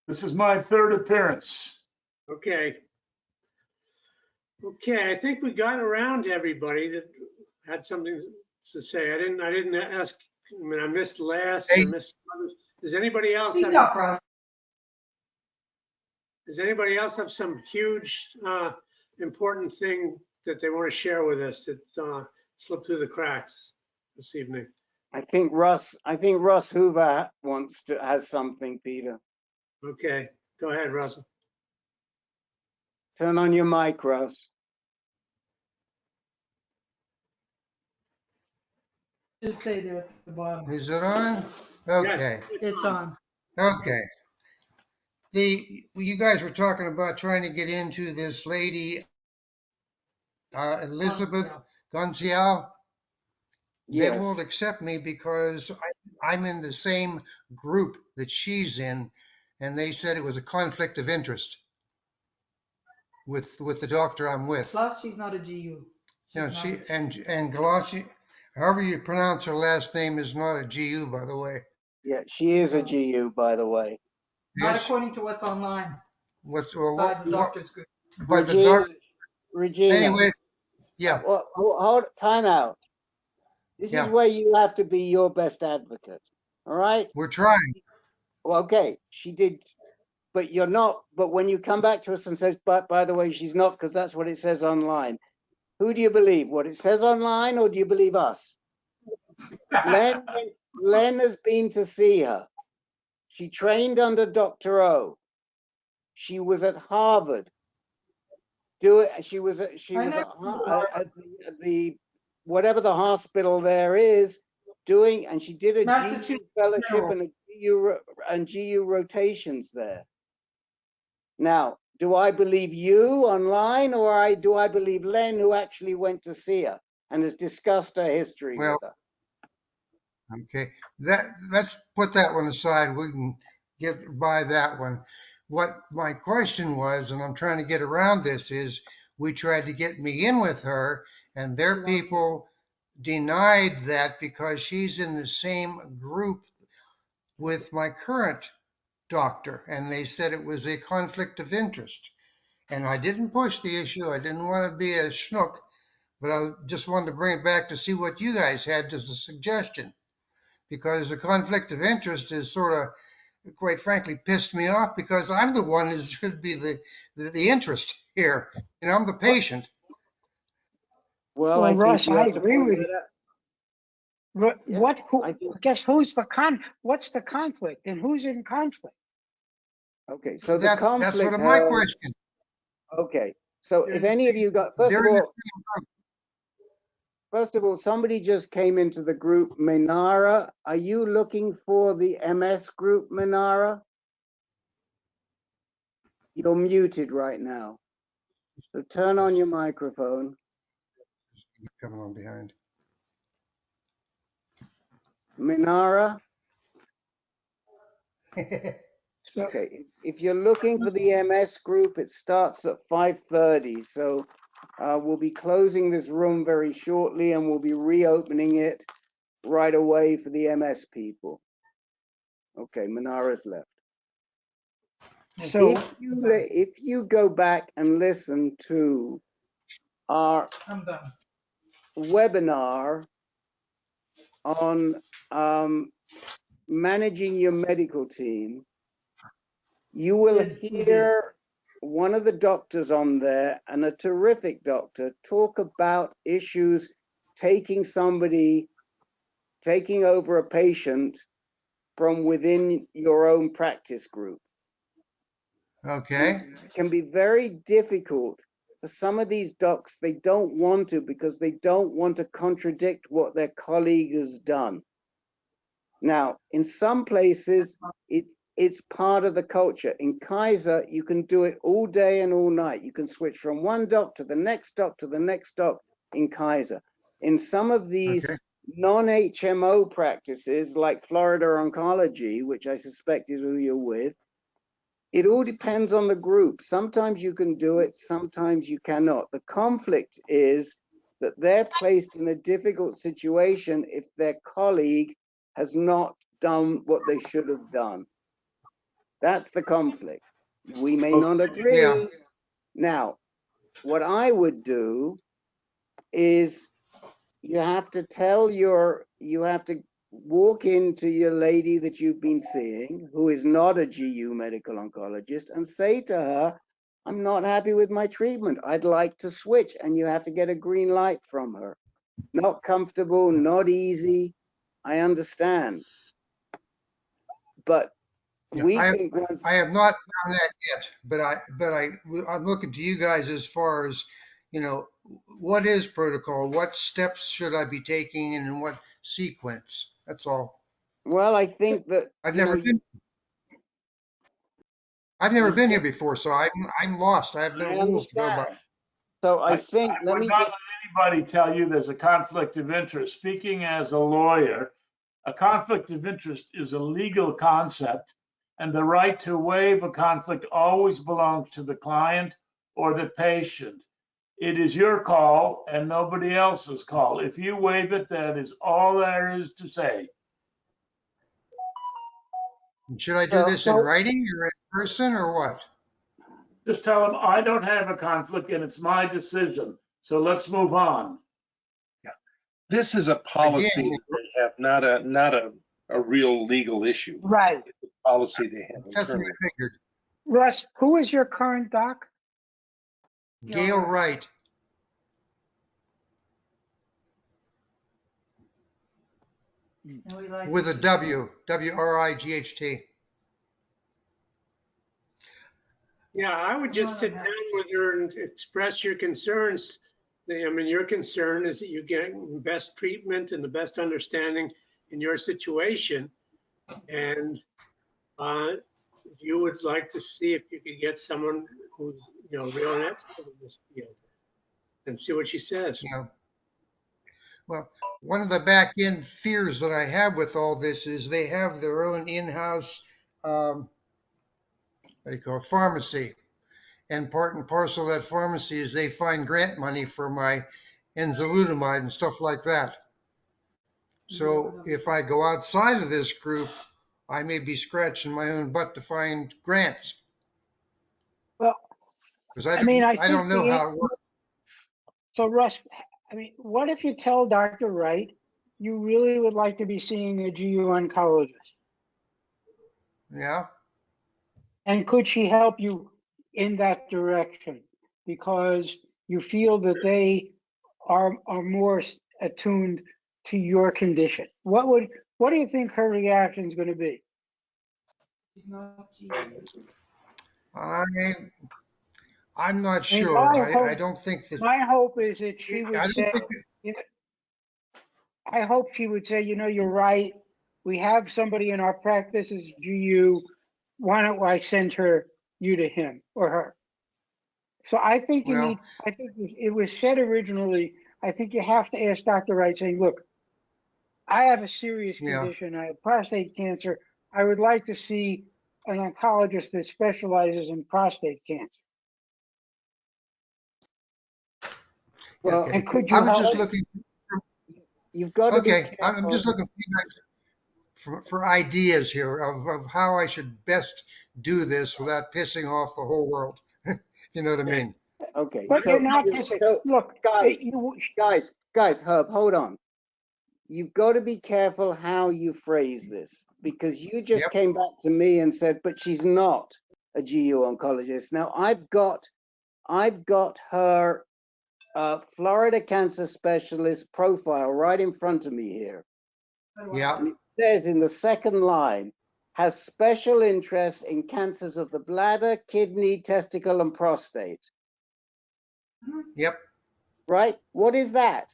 This is my third appearance. Okay. Okay, I think we got around to everybody that had something to say. I didn't ask, I mean, I missed last, I missed others. Does anybody else Speak have, up, Russ. does anybody else have some huge, important thing that they want to share with us that, slipped through the cracks this evening? I think Russ Hoover has something, Peter. Okay, go ahead, Russell. Turn on your mic, Russ. Should say there at the bottom. Is it on? Yes, Okay. It's on. Okay. You guys were talking about trying to get into this lady, Elizabeth Goncial. They Yes. won't accept me because I'm in the same group that she's in, and they said it was a conflict of interest with the doctor I'm with. Plus, she's not a GU. Yeah, she and Galossi, however you pronounce her last name, is not a GU, by the way. Yeah, she is a GU, by the way. Not Yes. according to what's online What's by the doctor's group. But the doctor. Regina. Anyway, yeah. Well, hold time out. This is where you have to be your best advocate. All right? We're trying. Well, okay, she did, but you're not. But when you come back to us and says, but by the way, she's not, because that's what it says online. Who do you believe? What it says online, or do you believe us? Len has been to see her. She trained under Dr. O. She was at Harvard. She was at the whatever the hospital there is doing, and she did a GU fellowship and GU rotations there. Now, do I believe you online, or do I believe Len, who actually went to see her and has discussed her history with her? Okay, let's put that one aside. We can get by that one. What my question was, and I'm trying to get around this, is we tried to get me in with her, and their people denied that because she's in the same group with my current doctor, and they said it was a conflict of interest. And I didn't push the issue. I didn't want to be a schnook, but I just wanted to bring it back to see what you guys had as a suggestion. Because the conflict of interest is sort of, quite frankly, pissed me off because I'm the one who should be the interest here, and I'm the patient. Well, Well, Russ, I agree with you. What's the conflict and who's in conflict? Okay, so the conflict. That's what my question. Okay, so if any of you got, first of all, somebody just came into the group, Minara. Are you looking for the MS group, Minara? You're muted right now. So turn on your microphone. Coming on behind. Minara? Okay, if you're looking for the MS group, it starts at 5:30. So we'll be closing this room very shortly and we'll be reopening it right away for the MS people. Okay, Minara's left. So if you go back and listen to our webinar on managing your medical team, you will hear one of the doctors on there, and a terrific doctor, talk about issues taking over a patient from within your own practice group. Okay. It can be very difficult for some of these docs. They don't want to because they don't want to contradict what their colleague has done. Now, in some places, it's part of the culture. In Kaiser, you can do it all day and all night. You can switch from one doc to the next doc to the next doc in Kaiser. In some of these non-HMO practices, like Florida Oncology, which I suspect is who you're with, It all depends on the group. Sometimes you can do it, sometimes you cannot. The conflict is that they're placed in a difficult situation if their colleague has not done what they should have done. That's the conflict. We may not agree. Yeah. Now, what I would do is you have to walk into your lady that you've been seeing, who is not a GU medical oncologist, and say to her, I'm not happy with my treatment. I'd like to switch. And you have to get a green light from her. Not comfortable, not easy. I understand. But we think once I have not done that yet, but I'm looking to you guys as far as, what is protocol? What steps should I be taking and in what sequence? That's all. Well, I think that I've never been here before, so I'm lost. I have no I rules to go by. understand. So I think, I would not let anybody tell you there's a conflict of interest. Speaking as a lawyer, a conflict of interest is a legal concept, and the right to waive a conflict always belongs to the client or the patient. It is your call and nobody else's call. If you waive it, that is all there is to say. Should I do this in writing or in person or what? Just tell them, I don't have a conflict and it's my decision. So let's move on. This is a policy Again, that they have, not a real legal issue. Right. It's a policy they have That's what internally. I figured. Russ, who is your current doc? Gail Wright. With a W, W-R-I-G-H-T. Yeah, I would just sit down with her and express your concerns. I mean, your concern is that you get best treatment and the best understanding in your situation. And you would like to see if you could get someone who's, real an expert in this field and see what she says. Yeah. Well, one of the back end fears that I have with all this is they have their own in-house, pharmacy. And part and parcel of that pharmacy is they find grant money for my enzalutamide and stuff like that. So if I go outside of this group, I may be scratching my own butt to find grants. Well, because I don't know how it works. So Russ, what if you tell Dr. Wright you really would like to be seeing a GU oncologist? Yeah. And could she help you in that direction? Because you feel that they are more attuned to your condition. What do you think her reaction is going to be? I'm not sure. I don't think that. My hope is that she would say, I hope she would say, you're right. We have somebody in our practice as GU. Why don't I send you to him or her? So I think I think it was said originally, I think you have to ask Dr. Wright saying, look, I have a serious condition. I have prostate cancer. I would like to see an oncologist that specializes in prostate cancer. Well, okay. And could you I'm help? just looking. You've got to be Okay, I'm careful. just looking for you guys for ideas here of how I should best do this without pissing off the whole world. You know what I mean? Okay. But you're not pissing. Look, guys, Herb, hold on. You've got to be careful how you phrase this, because you just came back to me and said, but she's not a GU oncologist. Now I've got her Florida cancer specialist profile right in front of me here. Yeah. And it says in the second line, has special interest in cancers of the bladder, kidney, testicle, and prostate. Yep. Right? What is that?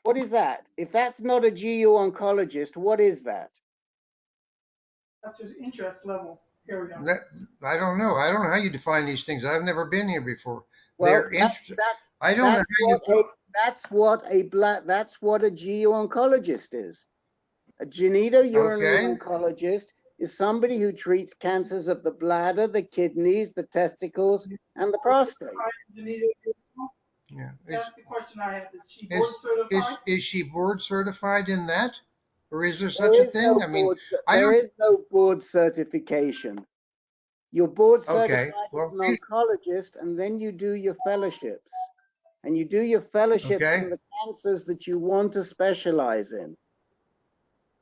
What is that? If that's not a GU oncologist, what is that? That's his interest level area. I don't know. I don't know how you define these things. I've never been here before. Well, They're interesting. I don't know how you. That's what a GU oncologist is. A genitourinary oncologist is somebody who treats cancers of the bladder, the kidneys, the testicles, and the prostate. Yeah. That's the question I have. Is she board certified? Is she board certified in that? Or is there There such a is no thing? I mean, board, I there don't, is no board certification. You're board okay, certified well, as an oncologist, and then you do your fellowships. And you do your fellowships okay, in the cancers that you want to specialize in.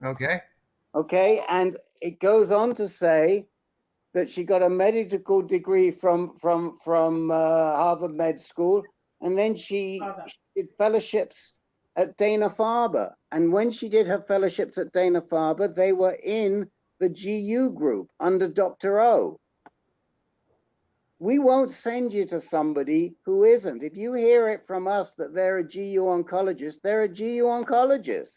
okay, Okay, and it goes on to say that she got a medical degree from Harvard Med School, and then she did fellowships at Dana-Farber. And when she did her fellowships at Dana-Farber, they were in the GU group under Dr. O. We won't send you to somebody who isn't. If you hear it from us that they're a GU oncologist, they're a GU oncologist.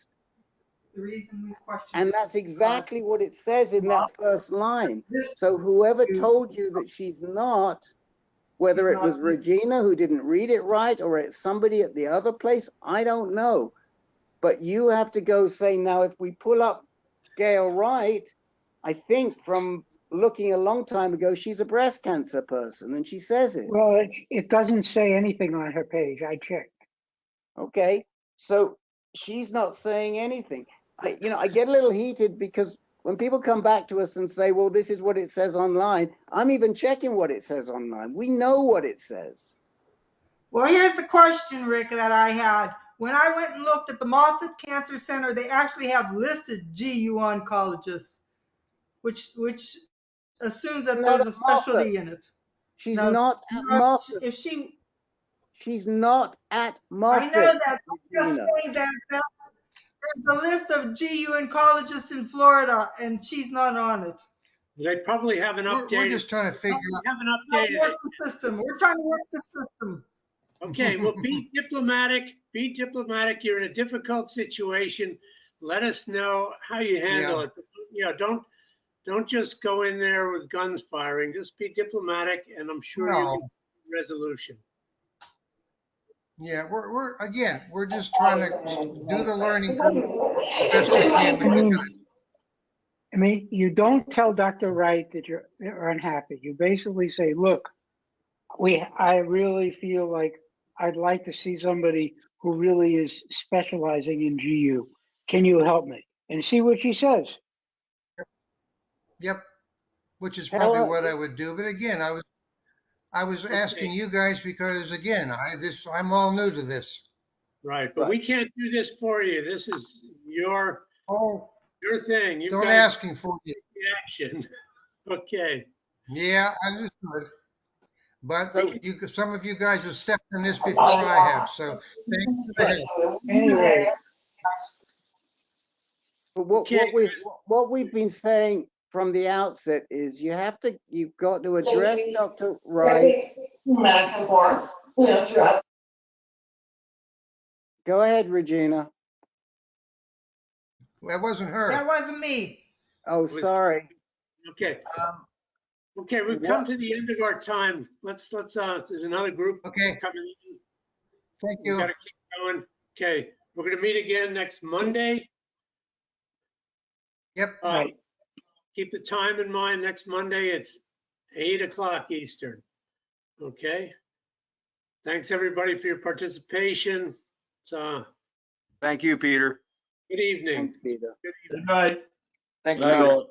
The reason we question. And that's exactly what it says in that first line. So whoever told you that she's not, whether it was Regina who didn't read it right or it's somebody at the other place, I don't know. But you have to go say, now, if we pull up Gail Wright, I think from looking a long time ago, she's a breast cancer person, and she says it. Well, it doesn't say anything on her page. I checked. Okay, so she's not saying anything. I get a little heated because when people come back to us and say, well, this is what it says online, I'm even checking what it says online. We know what it says. Well, here's the question, Rick, that I had. When I went and looked at the Moffitt Cancer Center, they actually have listed GU oncologists, which assumes that Not there's at a specialty Moffitt. in it. She's Now, not at Moffitt. if she, She's not at Moffitt. I know that. I'm just saying that there's a list of GU oncologists in Florida, and she's not on it. They probably haven't updated. we're just trying to figure out. Haven't Trying to updated work it. the system. We're trying to work the system. Okay, well, be diplomatic. Be diplomatic. You're in a difficult situation. Let us know how you handle it. You know, don't just go in there with guns firing. Just be diplomatic, and I'm sure you'll get a resolution. Yeah, we're just trying to do the learning curve as best we can with you guys. I mean, you don't tell Dr. Wright that you're unhappy. You basically say, look, I really feel like I'd like to see somebody who really is specializing in GU. Can you help me? And see what she says. Yep, which is probably what I would do. But again, I was asking you guys because again, I'm all new to this. Right, but we can't do this for you. This is your thing. You Don't guys asking for you. action. Okay. Yeah, I understood. But some of you guys have stepped in this before I have, so thanks for the help. Anyway. But what we've been saying from the outset is you've got to address Dr. Wright. Go ahead, Regina. That wasn't her. That wasn't me. Oh, sorry. Okay. Okay, we've come to the end of our time. Let's there's another group coming in. Thank you. We gotta keep going. Okay, we're gonna meet again next Monday. Yep. Right. Keep the time in mind. Next Monday, it's 8 o'clock Eastern. Okay. Thanks everybody for your participation. Thank you, Peter. Good evening. Thanks, Peter. Good evening. Good night. Thank Night you. all.